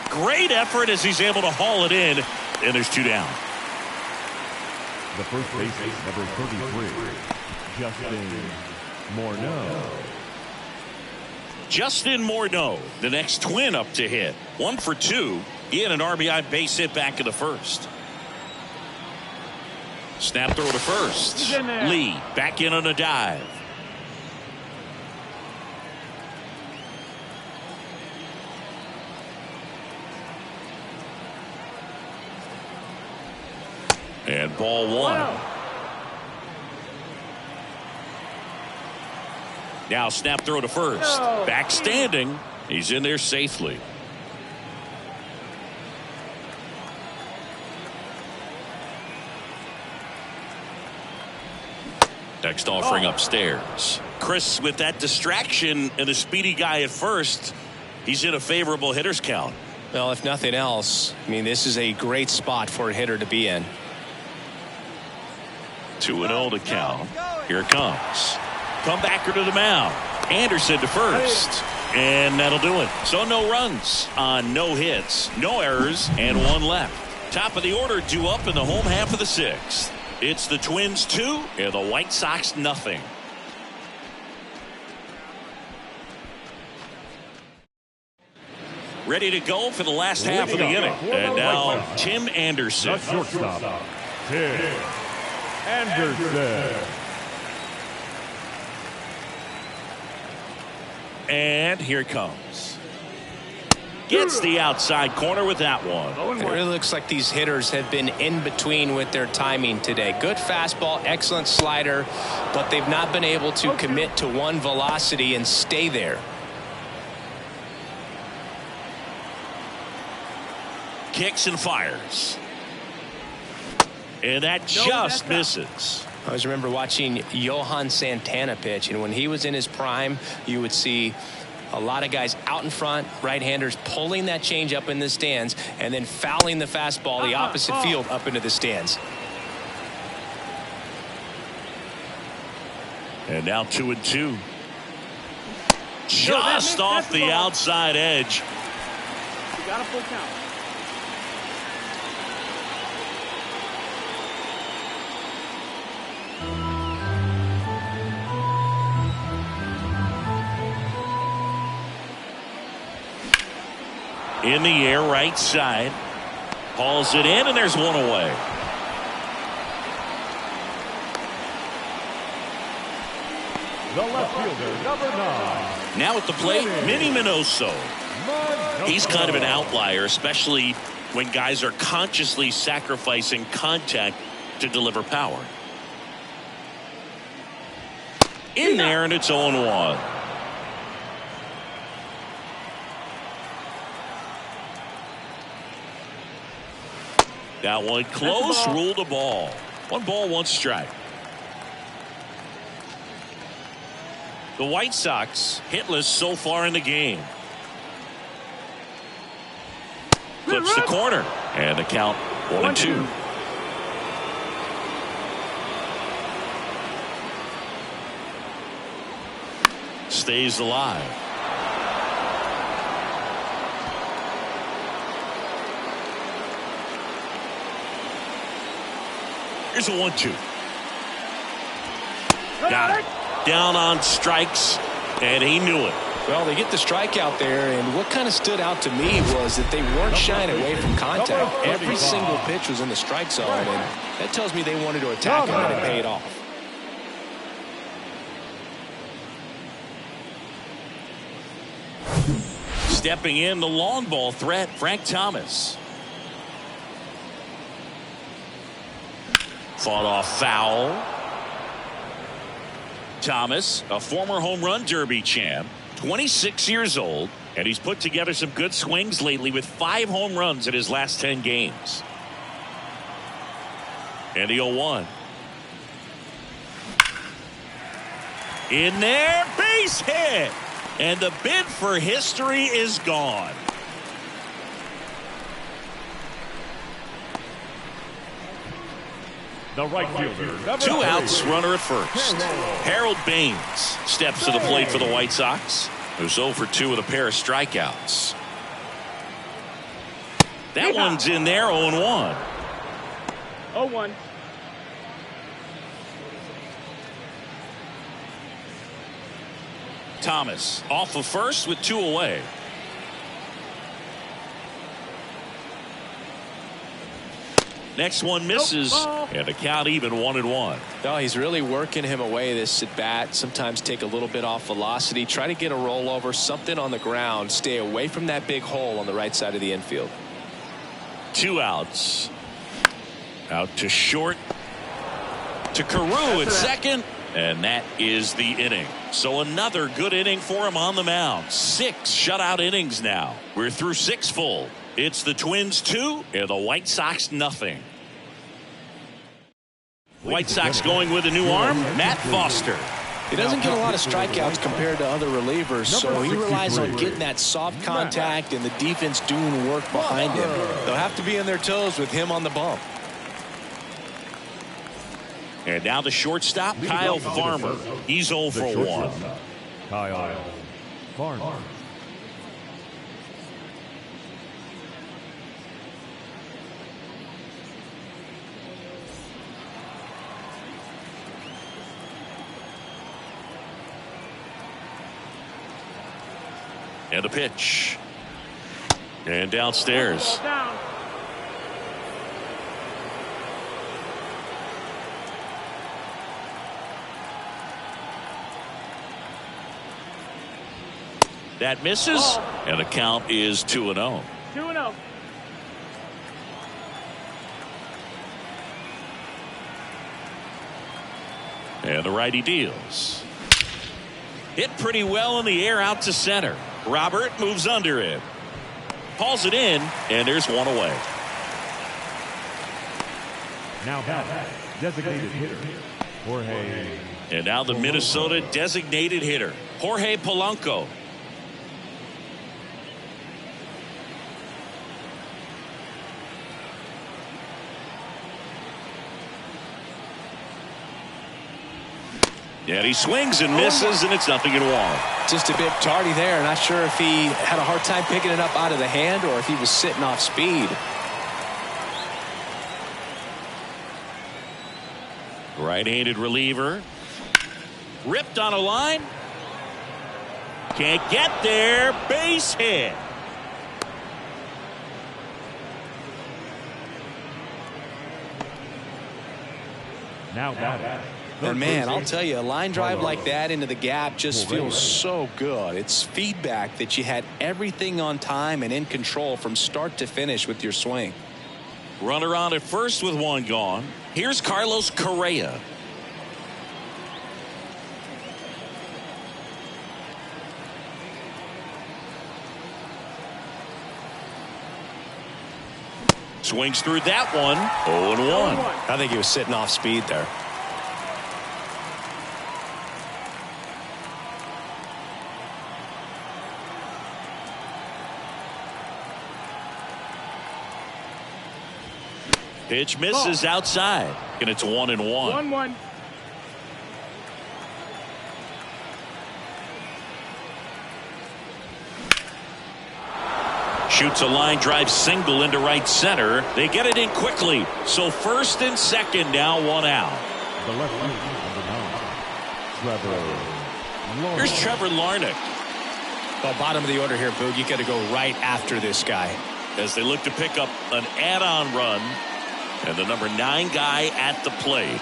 Great effort as he's able to haul it in. And there's 2 down. The first baseman, number 33, Justin Morneau. Justin Morneau, the next Twin up to hit. 1 for 2. He had an RBI base hit back in the first. Snap throw to first. Lee back in on a dive. And ball 1. Now snap throw to first. Back standing. He's in there safely. Next offering upstairs. Chris, with that distraction and the speedy guy at first, he's in a favorable hitter's count. Well, if nothing else, I mean, this is a great spot for a hitter to be in. 2-0 to count. Here it comes. Comebacker to the mound. Anderson to first. And that'll do it. So no runs on no hits, no errors, and 1 left. Top of the order due up in the home half of the 6th. It's the Twins 2 and the White Sox nothing. Ready to go for the last half of the inning. And now Tim Anderson. The shortstop, Tim Anderson. And here it comes. Gets the outside corner with that one. It really looks like these hitters have been in between with their timing today. Good fastball, excellent slider, but they've not been able to commit to one velocity and stay there. Kicks and fires. And that just misses. I always remember watching Johan Santana pitch, and when he was in his prime, you would see a lot of guys out in front, right-handers pulling that change up in the stands and then fouling the fastball the opposite field up into the stands. And now 2-2. Just off the outside edge. You got a full count. In the air, right side. Hauls it in, and there's 1 away. The left fielder, number 9. Now at the plate, Minnie Minoso. He's kind of an outlier, especially when guys are consciously sacrificing contact to deliver power. In there, and it's 0-1. That one close, ruled a ball. 1 ball, 1 strike. The White Sox hitless so far in the game. Clips the corner, and the count 1-2. Stays alive. Here's a 1-2. Got it. Down on strikes, and he knew it. Well, they get the strikeout there, and what kind of stood out to me was that they weren't shying away from contact. Every single pitch was in the strike zone, and that tells me they wanted to attack him, and it paid off. Stepping in, the long ball threat, Frank Thomas. Fought off foul. Thomas, a former home run derby champ, 26 years old, and he's put together some good swings lately with 5 home runs in his last 10 games. And the 0-1. In there, base hit. And the bid for history is gone. The right fielder. 2 outs, runner at first. Harold Baines steps to the plate for the White Sox, who's 0 for 2 with a pair of strikeouts. That one's in there, 0-1. 0-1. Thomas off of first with 2 away. Next one misses, and the count even 1-1. No, he's really working him away this at bat. Sometimes take a little bit off velocity, try to get a rollover, something on the ground, stay away from that big hole on the right side of the infield. 2 outs. Out to short. To Carew at second. And that is the inning. So another good inning for him on the mound. 6 shutout innings now. We're through 6 full. It's the Twins 2 and the White Sox nothing. White Sox going with a new arm, Matt Foster. He doesn't get a lot of strikeouts compared to other relievers, so he relies on getting that soft contact and the defense doing work behind him. They'll have to be on their toes with him on the bump. And now the shortstop, Kyle Farmer. He's 0 for 1. Kyle Farmer. And a pitch. And downstairs. Down. That misses, and the count is 2-0. 2-0. And the righty deals. Hit pretty well in the air out to center. Robert moves under it. Hauls it in, and there's one away. Now batting, designated hitter, Jorge. And now the Minnesota designated hitter, Jorge Polanco. And he swings and misses, and it's 0-1. Just a bit tardy there. Not sure if he had a hard time picking it up out of the hand or if he was sitting off speed. Right-handed reliever. Ripped on a line. Can't get there. Base hit. Now batting. And man, I'll tell you, a line drive like that into the gap just feels so good. It's feedback that you had everything on time and in control from start to finish with your swing. Runner on at first with 1 gone. Here's Carlos Correa. Swings through that one. 0-1. I think he was sitting off speed there. Pitch misses outside, and it's 1-1. 1-1. Shoots a line drive single into right center. They get it in quickly. So first and second now, 1 out. The left field, number 9, Trevor Larnach. Here's Trevor Larnach. Well, bottom of the order here, Boog. You got to go right after this guy. As they look to pick up an add-on run. And the number 9 guy at the plate.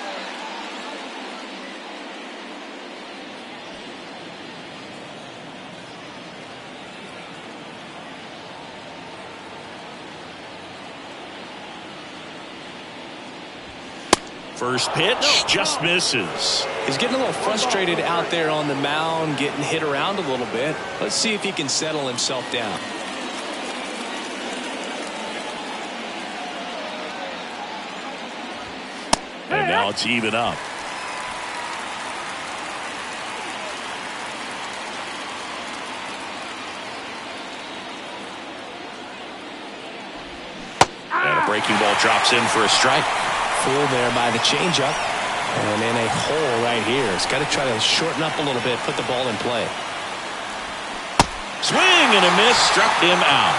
First pitch just misses. He's getting a little frustrated out there on the mound, getting hit around a little bit. Let's see if he can settle himself down. And now it's even up. And a breaking ball drops in for a strike. Fooled there by the changeup. And in a hole right here. It's got to try to shorten up a little bit, put the ball in play. Swing and a miss, struck him out.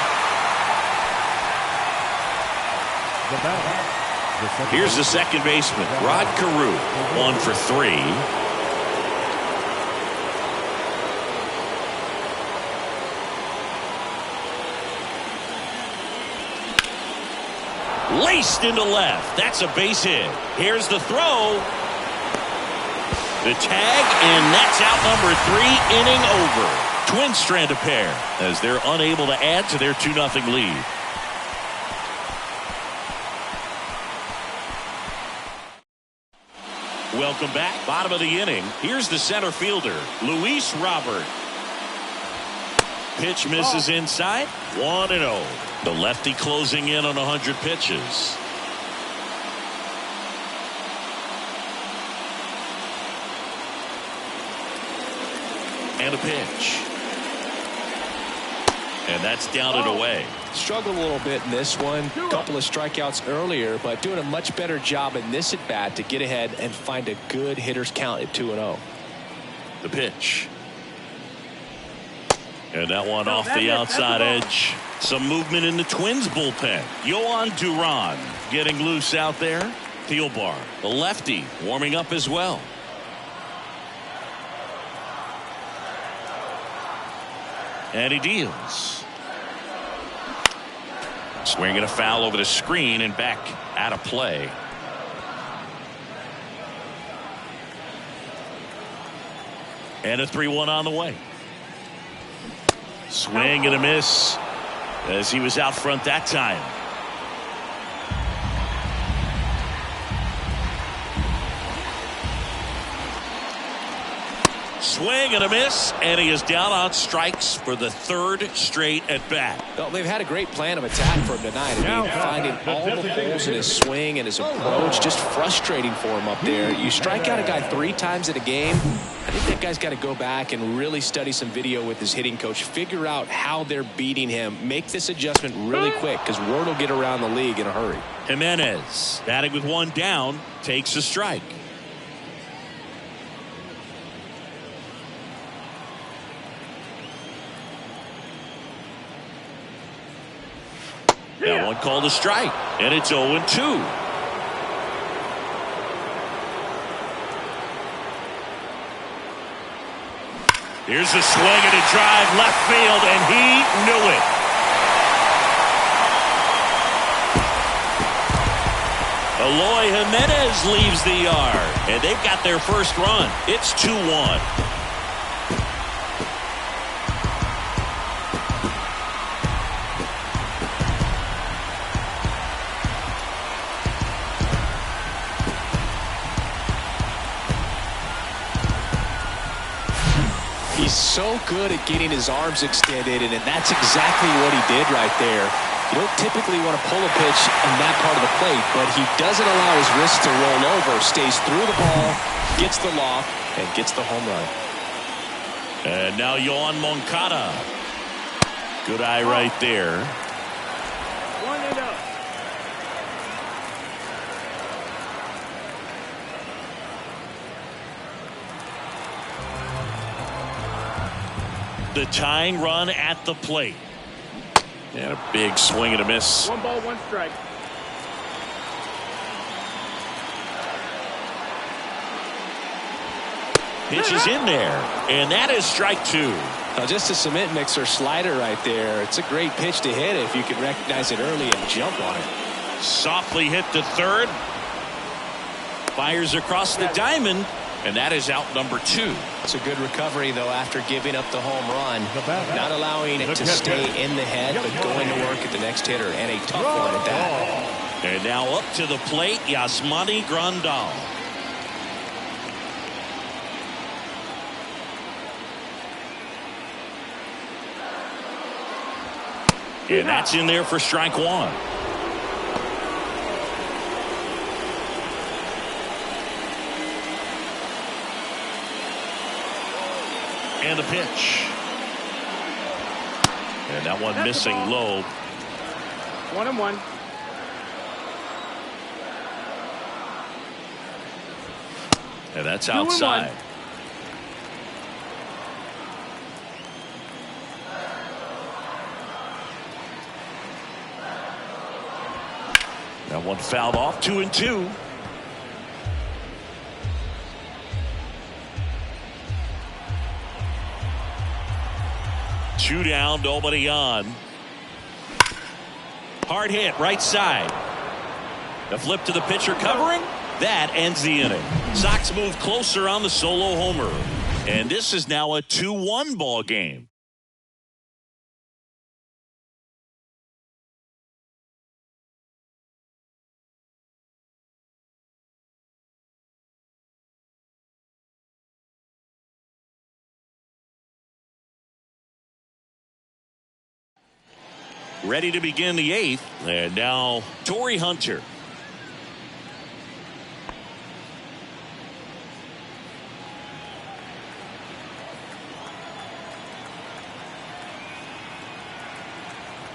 Here's the second baseman, Rod Carew, 1 for 3. Laced into left. That's a base hit. Here's the throw. The tag, and that's out number 3, inning over. Twins strand a pair as they're unable to add to their 2-0 lead. Welcome back. Bottom of the inning. Here's the center fielder, Luis Robert. Pitch misses inside. 1-0. The lefty closing in on 100 pitches. And a pitch. And that's down and away. Struggled a little bit in this one. A couple of strikeouts earlier, but doing a much better job in this at bat to get ahead and find a good hitter's count at 2-0. The pitch. And that one off the outside edge. Some movement in the Twins bullpen. Yohan Duran getting loose out there. Thielbar, the lefty, warming up as well. And he deals. Swinging a foul over the screen and back out of play. And a 3-1 on the way. Swing and a miss as he was out front that time. Swing and a miss, and he is down on strikes for the 3rd straight at bat. Well, they've had a great plan of attack for him tonight. I mean, finding all the holes in his swing and his approach, just frustrating for him up there. You strike out a guy 3 times in a game, I think that guy's got to go back and really study some video with his hitting coach, figure out how they're beating him, make this adjustment really quick, because word will get around the league in a hurry. Jimenez, batting with 1 down, takes a strike. That one called a strike, and it's 0-2. Here's a swing and a drive left field, and he knew it. Eloy Jimenez leaves the yard, and they've got their first run. It's 2-1. He's so good at getting his arms extended, and that's exactly what he did right there. You don't typically want to pull a pitch in that part of the plate, but he doesn't allow his wrist to roll over, stays through the ball, gets the loft, and gets the home run. And now Yohan Moncada. Good eye right there. 1-0. The tying run at the plate. And a big swing and a miss. 1 ball, 1 strike. Pitch is in there, and that is strike 2. Now just a cement mixer slider right there. It's a great pitch to hit if you can recognize it early and jump on it. Softly hit to third. Fires across the diamond, and that is out number 2. It's a good recovery, though, after giving up the home run. Not allowing it to stay in the head, but going to work at the next hitter, and a tough one at that. And now up to the plate, Yasmani Grandal. And that's in there for strike one. And the pitch. And that one missing low. 1-1. And that's outside. That one fouled off. 2-2. Two down, nobody on. Hard hit, right side. The flip to the pitcher covering. That ends the inning. Sox move closer on the solo homer. And this is now a 2-1 ball game. Ready to begin the eighth. And now Torii Hunter.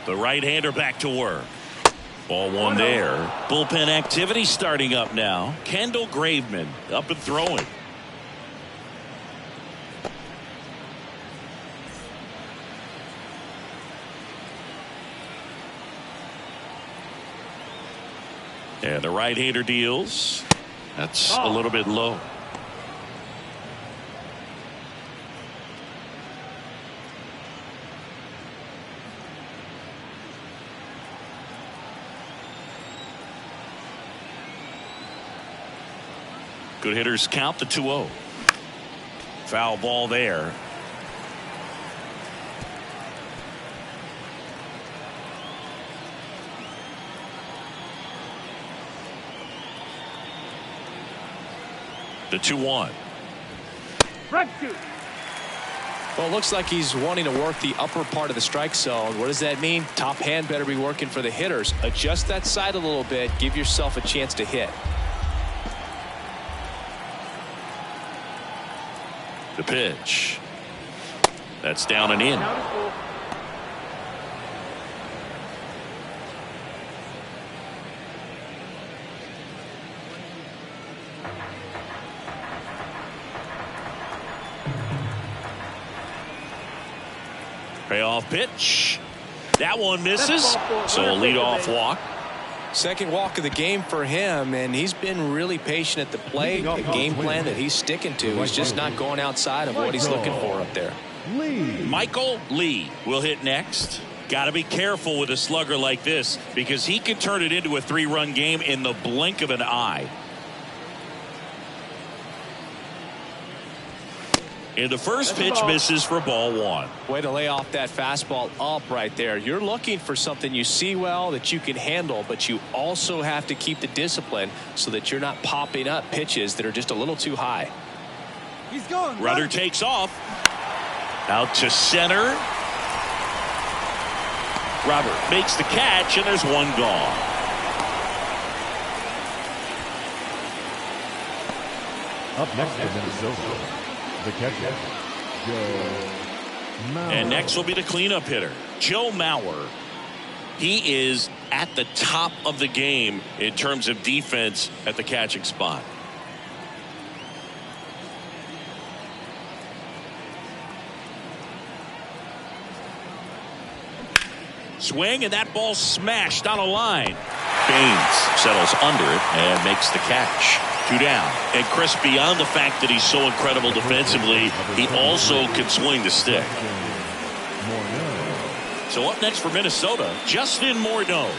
The right-hander back to work. Ball one there. Bullpen activity starting up now. Kendall Graveman up and throwing. And the right-hander deals. That's a little bit low. Good hitters count the 2-0. Foul ball there. The 2-1. Well, it looks like he's wanting to work the upper part of the strike zone. What does that mean? Top hand better be working for the hitters. Adjust that side a little bit. Give yourself a chance to hit. The pitch. That's down and in. Payoff pitch. That one misses. So a leadoff walk. Second walk of the game for him, and he's been really patient at the plate. The game plan that he's sticking to. He's just not going outside of what he's looking for up there. Michael Lee will hit next. Got to be careful with a slugger like this because he can turn it into a 3-run game in the blink of an eye. And the first pitch misses for ball one. Way to lay off that fastball up right there. You're looking for something you see well that you can handle, but you also have to keep the discipline so that you're not popping up pitches that are just a little too high. He's going. Rudder takes off. Out to center. Robert makes the catch, and there's one gone. Up next for Minnesota, the catcher, Joe Mauer. And next will be the cleanup hitter, Joe Mauer. He is at the top of the game in terms of defense at the catching spot. Swing, and that ball smashed on a line. Baines settles under it and makes the catch. 2 down. And Chris, beyond the fact that he's so incredible defensively, he also can swing the stick. So up next for Minnesota, Justin Morneau.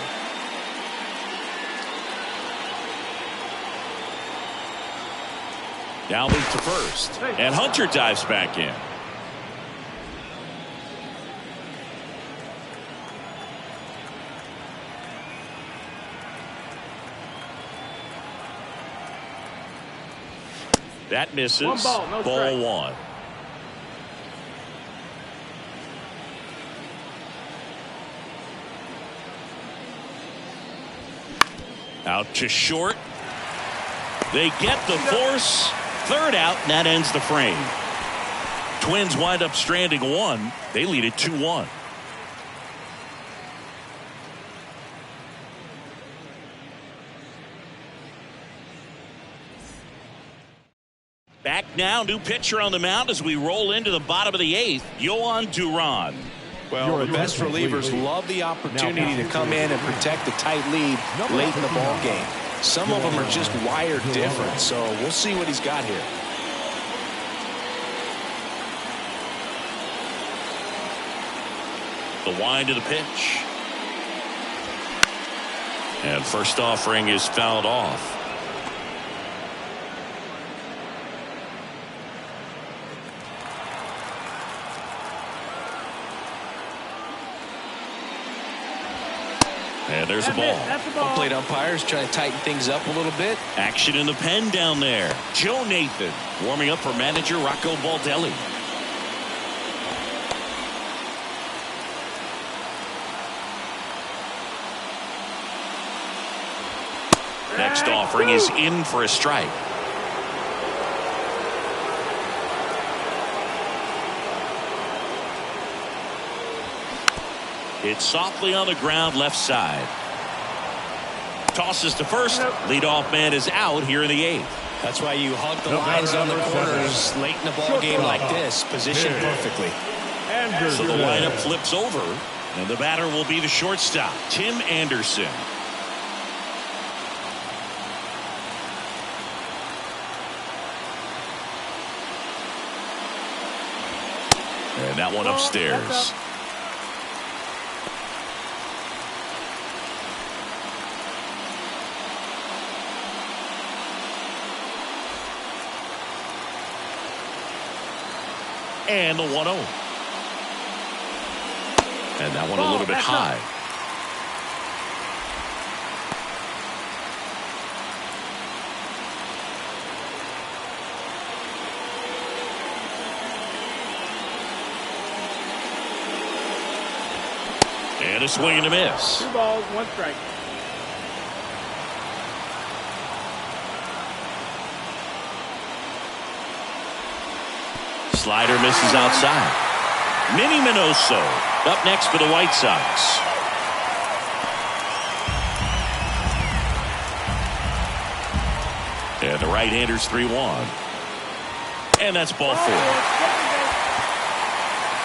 Now moves to first, and Hunter dives back in. That misses. One ball, no Ball strike. one. Out to short. They get the force. Third out, and that ends the frame. Twins wind up stranding one. They lead it 2-1. Back now, new pitcher on the mound as we roll into the bottom of the eighth. Yohan Duran. Well, the best relievers love the opportunity to come in and protect the tight lead late in the ball game. Some of them are just wired different, so we'll see what he's got here. The wind of the pitch. And first offering is fouled off. And there's a ball. That's the ball. Home plate umpires trying to tighten things up a little bit. Action in the pen down there. Joe Nathan warming up for manager Rocco Baldelli. Next offering is in for a strike. It's softly on the ground left side. Tosses to first. Leadoff man is out here in the eighth. That's why you hug the lines on the corners late in the ball game like this. Positioned perfectly. So the lineup flips over, and the batter will be the shortstop, Tim Anderson. And that one upstairs. And the 1-0. And that one a little bit high. And a swing and a miss. 2 balls, 1 strike. Slider misses outside. Minnie Minoso up next for the White Sox. And the right-hander's 3-1. And that's ball 4.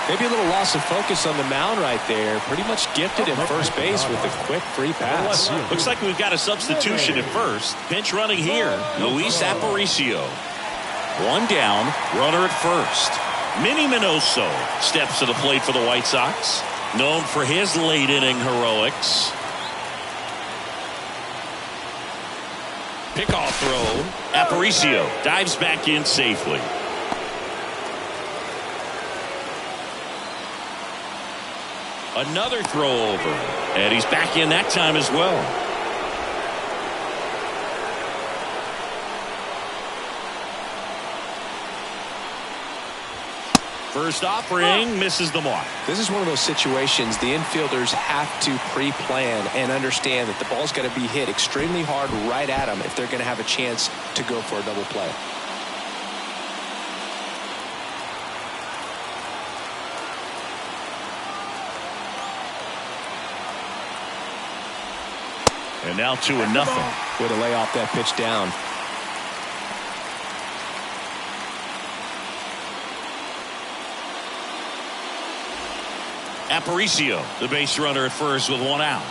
Maybe a little loss of focus on the mound right there. Pretty much gifted at first base with a quick free pass. Looks like we've got a substitution at first. Pinch running here. Luis Aparicio. One down, runner at first. Minnie Minoso steps to the plate for the White Sox. Known for his late inning heroics. Pickoff throw. Aparicio dives back in safely. Another throw over. And he's back in that time as well. First offering misses the mark. This is one of those situations the infielders have to pre-plan and understand that the ball's got to be hit extremely hard right at them if they're going to have a chance to go for a double play. And now 2-0. Way to lay off that pitch down. Aparicio, the base runner at first with 1 out.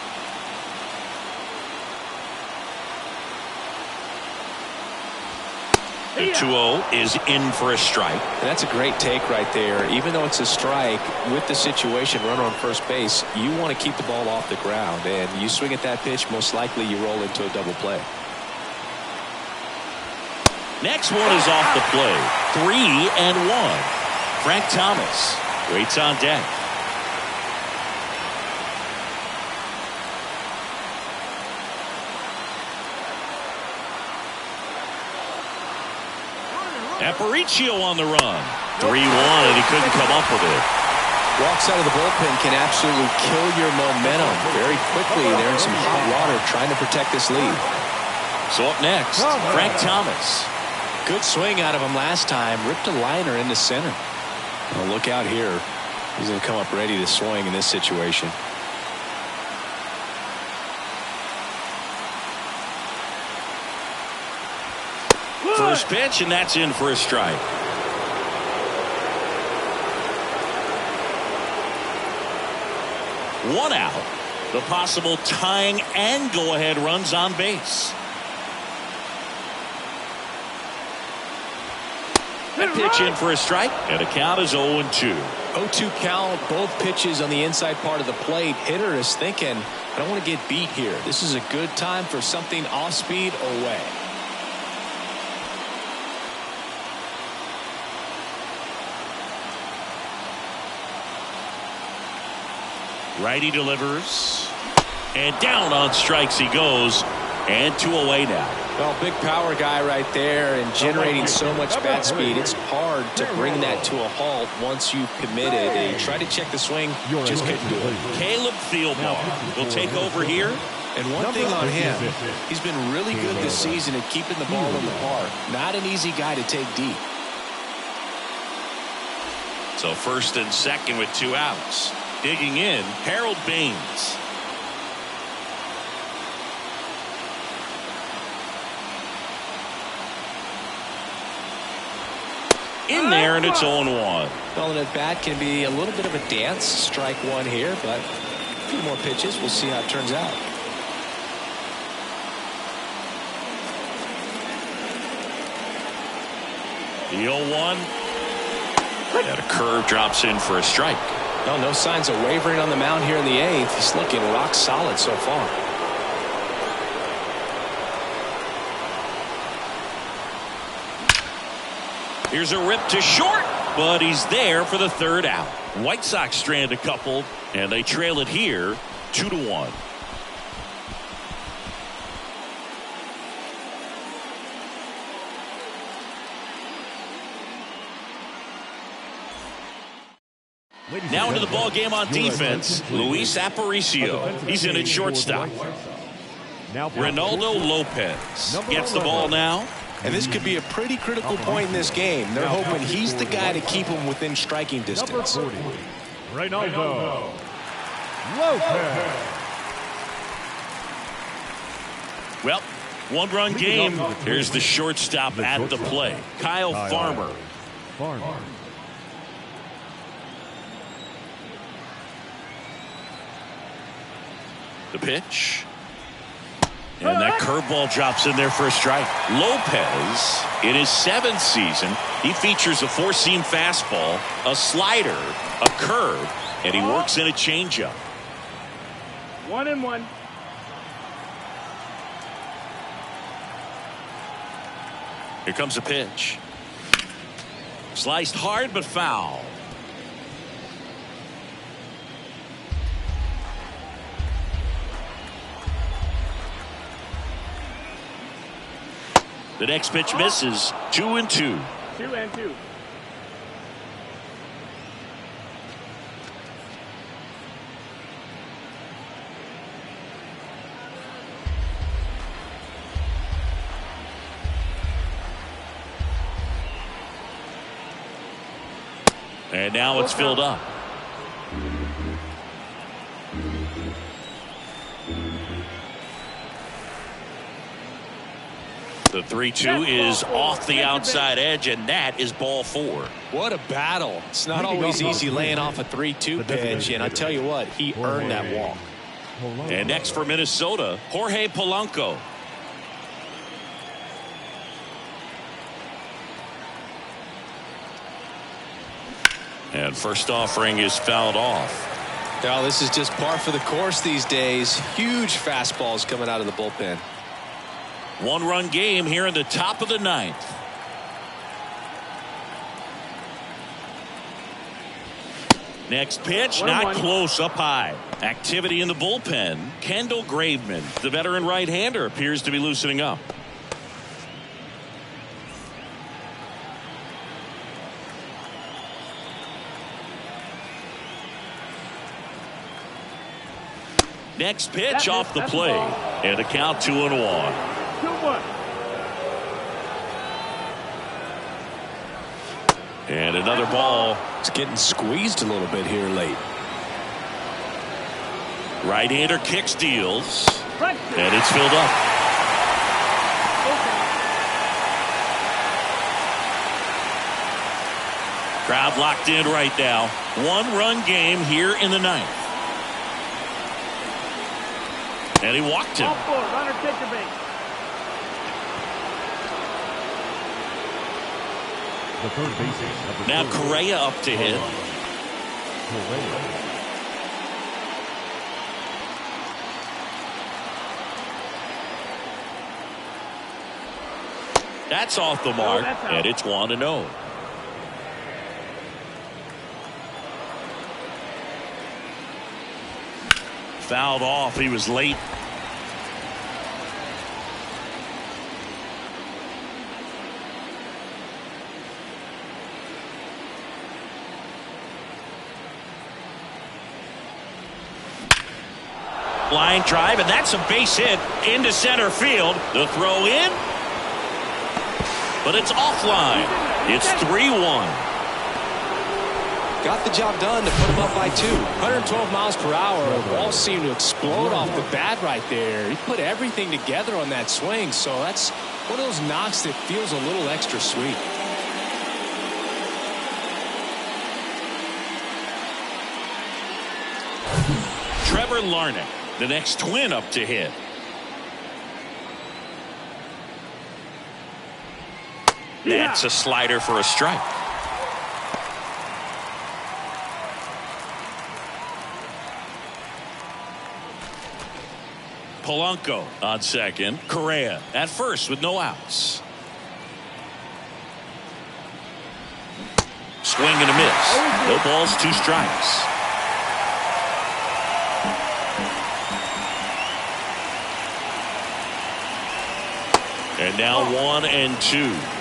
The 2-0 is in for a strike. And that's a great take right there. Even though it's a strike, with the situation, runner on first base, you want to keep the ball off the ground. And you swing at that pitch, most likely you roll into a double play. Next one is off the play. 3-1. Frank Thomas waits on deck. Aparicio on the run. 3-1, and he couldn't come up with it. Walks out of the bullpen can absolutely kill your momentum very quickly. They're in some hot water trying to protect this lead. So up next, Frank Thomas. Good swing out of him last time. Ripped a liner into center. Well, look out here. He's going to come up ready to swing in this situation. First pitch, and that's in for a strike. One out. The possible tying and go-ahead runs on base. That pitch in for a strike, and the count is 0-2. 0-2 count, both pitches on the inside part of the plate. Hitter is thinking, I don't want to get beat here. This is a good time for something off speed away. Righty delivers, and down on strikes he goes, and 2 away now. Well, big power guy right there and generating so much bat speed. It's hard to bring that to a halt once you've committed. He tried to check the swing, just couldn't do it. Caleb Thielbar will take over here. And one thing on him, he's been really good this season at keeping the ball in the park. Not an easy guy to take deep. So first and second with 2 outs. Digging in, Harold Baines. In there, and it's 0-1. Well, and at bat can be a little bit of a dance. Strike one here, but a few more pitches. We'll see how it turns out. The 0-1. And a curve drops in for a strike. No signs of wavering on the mound here in the 8th. He's looking rock solid so far. Here's a rip to short, but he's there for the 3rd out. White Sox strand a couple, and they trail it here 2-1. Now into the ball game on defense, Luis Aparicio. He's in at shortstop. Ronaldo Lopez gets the ball now. And this could be a pretty critical point in this game. They're hoping he's the guy to keep him within striking distance. Ronaldo Lopez. Well, 1-run game. Here's the shortstop at the plate, Kyle Farmer. The pitch. And that curveball drops in there for a strike. Lopez, in his 7th season, he features a 4-seam fastball, a slider, a curve, and he works in a changeup. 1-1. Here comes a pitch. Sliced hard but foul. The next pitch misses. 2-2. 2-2. And now it's filled up. The 3-2 is off the outside edge, and that is ball 4. What a battle. It's not always easy laying off a 3-2 pitch, and I tell you what, he earned that walk. And next for Minnesota, Jorge Polanco. And first offering is fouled off. Now, this is just par for the course these days. Huge fastballs coming out of the bullpen. 1-run game here in the top of the 9th. Next pitch, not close, up high. Activity in the bullpen. Kendall Graveman, the veteran right-hander, appears to be loosening up. Next pitch off the plate. And a count 2-1. 2-1. And another ball. It's getting squeezed a little bit here late. Right-hander kicks, deals. And it's filled up. Crowd locked in right now. 1-run game here in the 9th. And he walked him. Runner take the base. The third baseman. Now Correa up to hit. Correa. That's off the mark, and it's 1-0. Fouled off. He was late. Line drive, and that's a base hit into center field. The throw in, but it's offline. It's 3-1. Got the job done to put him up by 2. 112 miles per hour. The ball seemed to explode off the bat right there. He put everything together on that swing, so that's one of those knocks that feels a little extra sweet. Trevor Larnach, the next Twin up to hit. That's a slider for a strike. Polanco on second. Correa at first with no outs. Swing and a miss. No balls, 2 strikes. And now 1-2.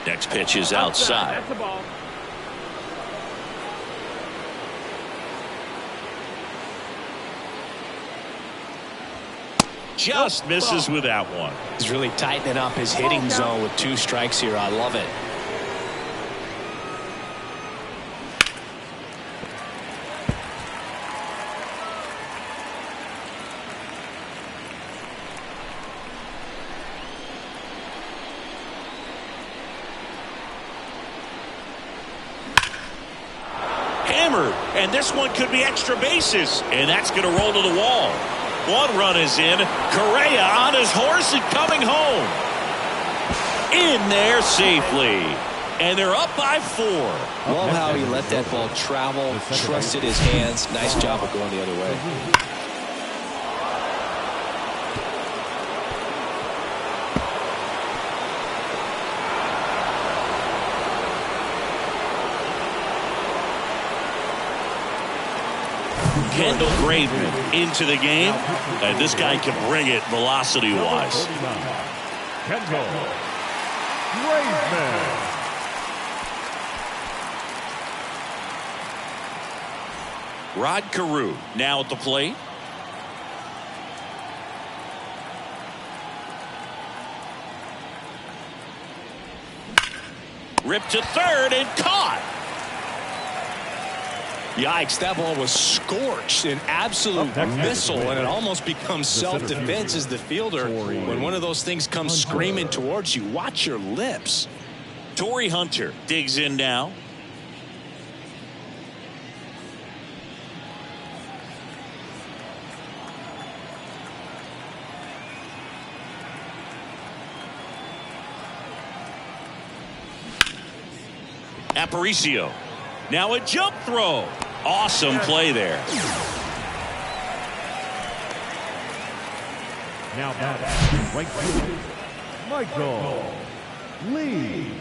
Next pitch is outside. That's the ball. Just misses with that one. He's really tightening up his hitting zone with 2 strikes here. I love it. Hammered, and this one could be extra bases, and that's going to roll to the wall. 1 run is in. Correa on his horse and coming home. In there safely. And they're up by 4. Love how he let that ball travel, trusted his hands. Nice job of going the other way. Kendall Graveman into the game, and this guy can bring it velocity-wise. Kendall Graveman. Rod Carew now at the plate. Ripped to third and caught. Yikes, that ball was scorched, an absolute missile, and it almost becomes self-defense as the fielder. When one of those things comes screaming towards you, watch your lips. Torrey Hunter digs in now. Aparicio. Now a jump throw. Awesome play there. Now batting right field, Michael Lee.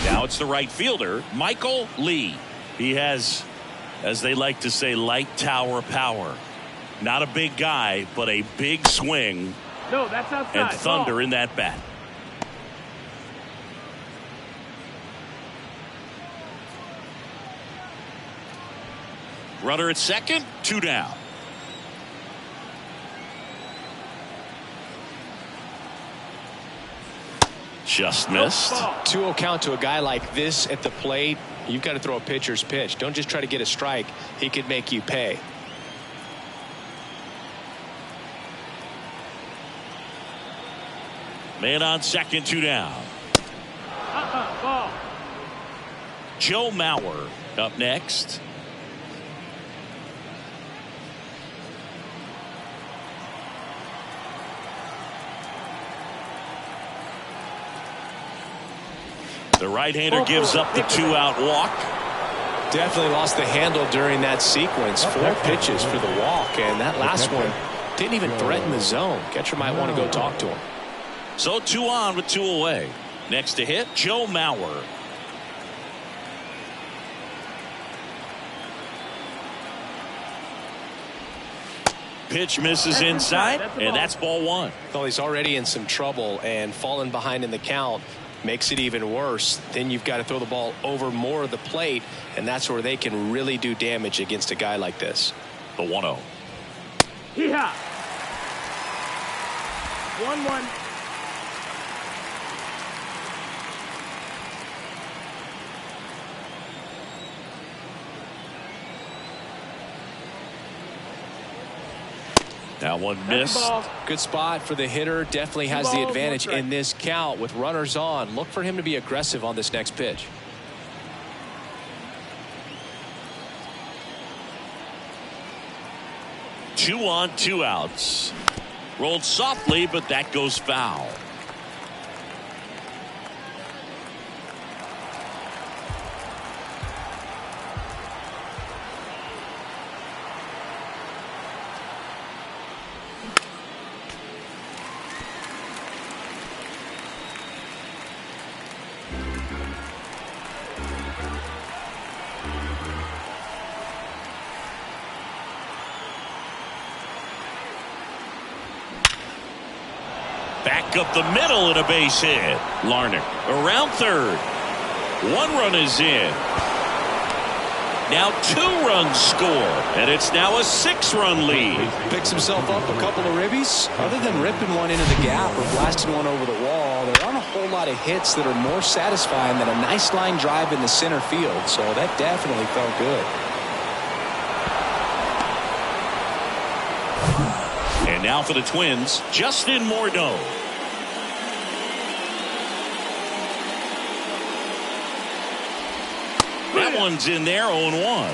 Now it's the right fielder, Michael Lee. He has, as they like to say, light tower power. Not a big guy, but a big swing No, that's outside. And thunder Ball. in that bat. Runner at second, 2 down. Just missed. 2-0 count to a guy like this at the plate. You've got to throw a pitcher's pitch. Don't just try to get a strike. He could make you pay. Man on second, 2 down. Ball. Joe Mauer up next. The right-hander gives up the 2-out walk. Definitely lost the handle during that sequence. 4 pitches for the walk, and that last one didn't even threaten the zone. Catcher might want to go talk to him. So 2 on with 2 away. Next to hit, Joe Mauer. Pitch misses inside, and that's ball 1. Well, he's already in some trouble, and falling behind in the count makes it even worse. Then you've got to throw the ball over more of the plate, and that's where they can really do damage against a guy like this. The 1-0. Yeehaw. 1-1. That one missed. Good spot for the hitter. Definitely has the advantage in this count with runners on. Look for him to be aggressive on this next pitch. Two on, 2 outs. Rolled softly, but that goes foul. Back up the middle and a base hit. Larnach around third. 1 run is in. Now 2 runs score, and it's now a 6-run lead. Picks himself up a couple of ribbies. Other than ripping one into the gap or blasting one over the wall, there aren't a whole lot of hits that are more satisfying than a nice line drive in the center field. So that definitely felt good. And now for the Twins, Justin Morneau. That one's in there, 0-1.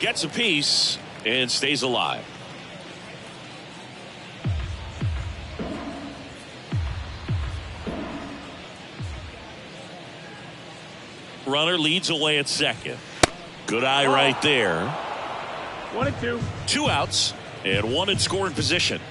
Gets a piece and stays alive. Runner leads away at second. Good eye right there. 1-2. 2 outs and 1 in scoring position.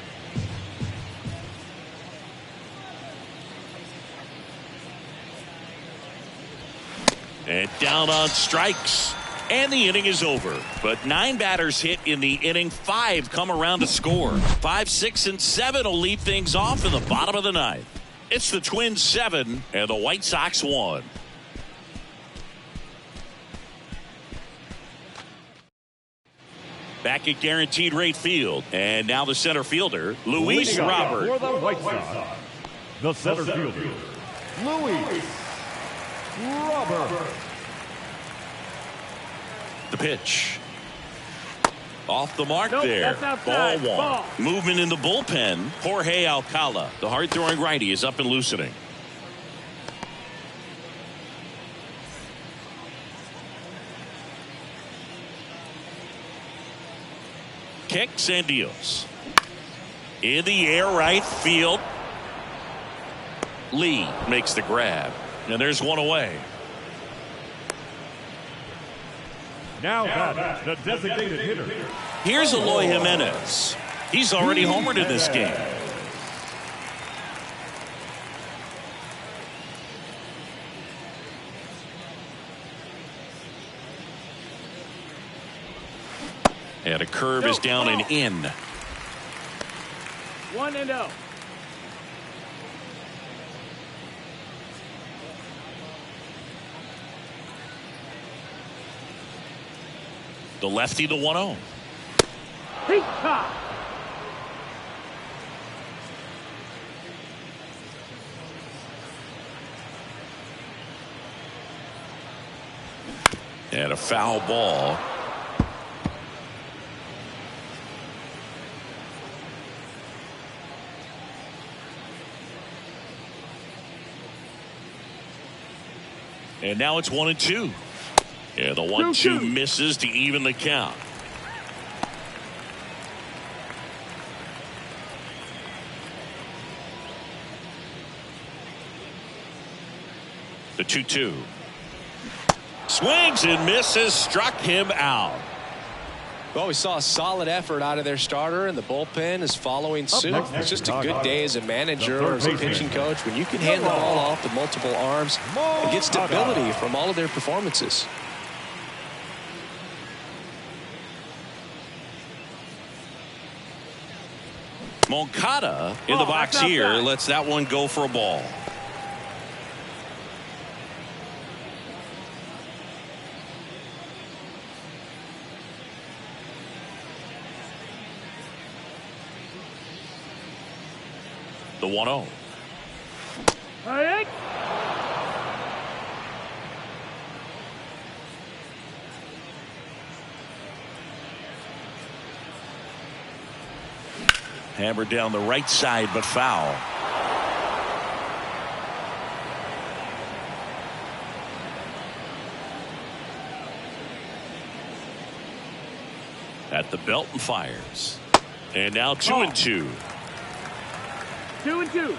And down on strikes. And the inning is over. But 9 batters hit in the inning. 5 come around to score. 5, 6, and 7 will lead things off in the bottom of the 9th. It's the Twins 7 and the White Sox 1. Back at Guaranteed Rate Field. And now the center fielder, Luis Robert. For the White Sox, the center fielder, Luis Robert. The pitch. Off the mark Nope, there. that's outside. Ball 1. Ball. Movement in the bullpen. Jorge Alcala, the hard-throwing righty, is up and loosening. kicks and deals. In the air, right field. Lee makes the grab. And there's one away. Now back, the designated hitter. Here's Eloy Jimenez. He's already homered in this game. And a curve is down and in. 1-0. The lefty, the 1-0. Peacock. And a foul ball. And now it's 1-2. Yeah, the 1-2 misses to even the count. The 2-2. Swings and misses, struck him out. Well, we saw a solid effort out of their starter, and the bullpen is following suit. It's just a good day as a manager or as a pitching coach when you can hand the ball off to multiple arms and get stability from all of their performances. Moncada in the box here lets that one go for a ball. The 1-0. Hey. Hammered down the right side, but foul. At the belt and fires. And now 2-2. 2-2.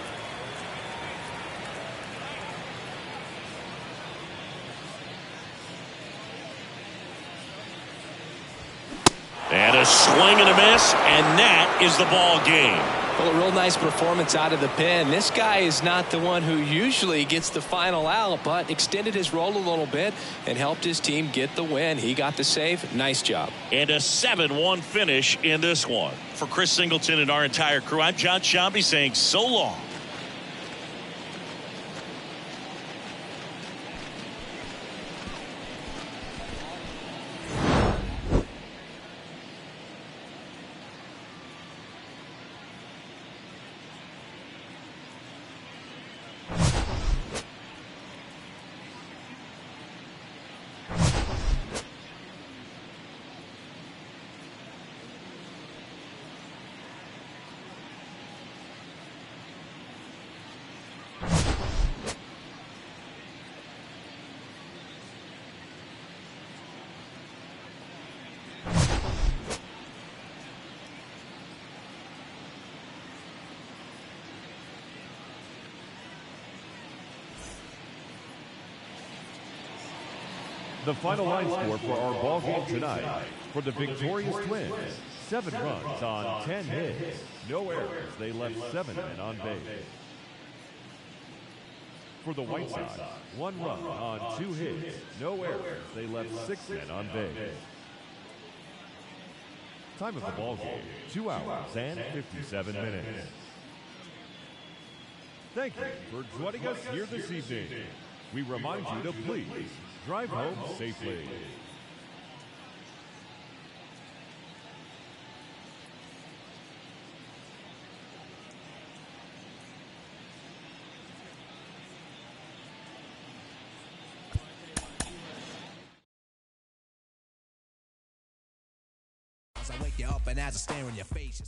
And a swing and a miss, and that is the ball game. Well, a real nice performance out of the pen. This guy is not the one who usually gets the final out, but extended his role a little bit and helped his team get the win. He got the save. Nice job. And a 7-1 finish in this one. For Chris Singleton and our entire crew, I'm John Sciambi saying so long. The final line score for our ball game tonight. For the victorious Twins, 7 runs on 10 hits. No errors. They left 7 men on base. For the White Sox, 1 run on 2 hits. No errors. They left 6 men on base. Time of the ball game, 2 hours and 57 minutes. Thank you for joining us here this evening. We remind you to please drive home safely. As I wake you up and as I stare in your face.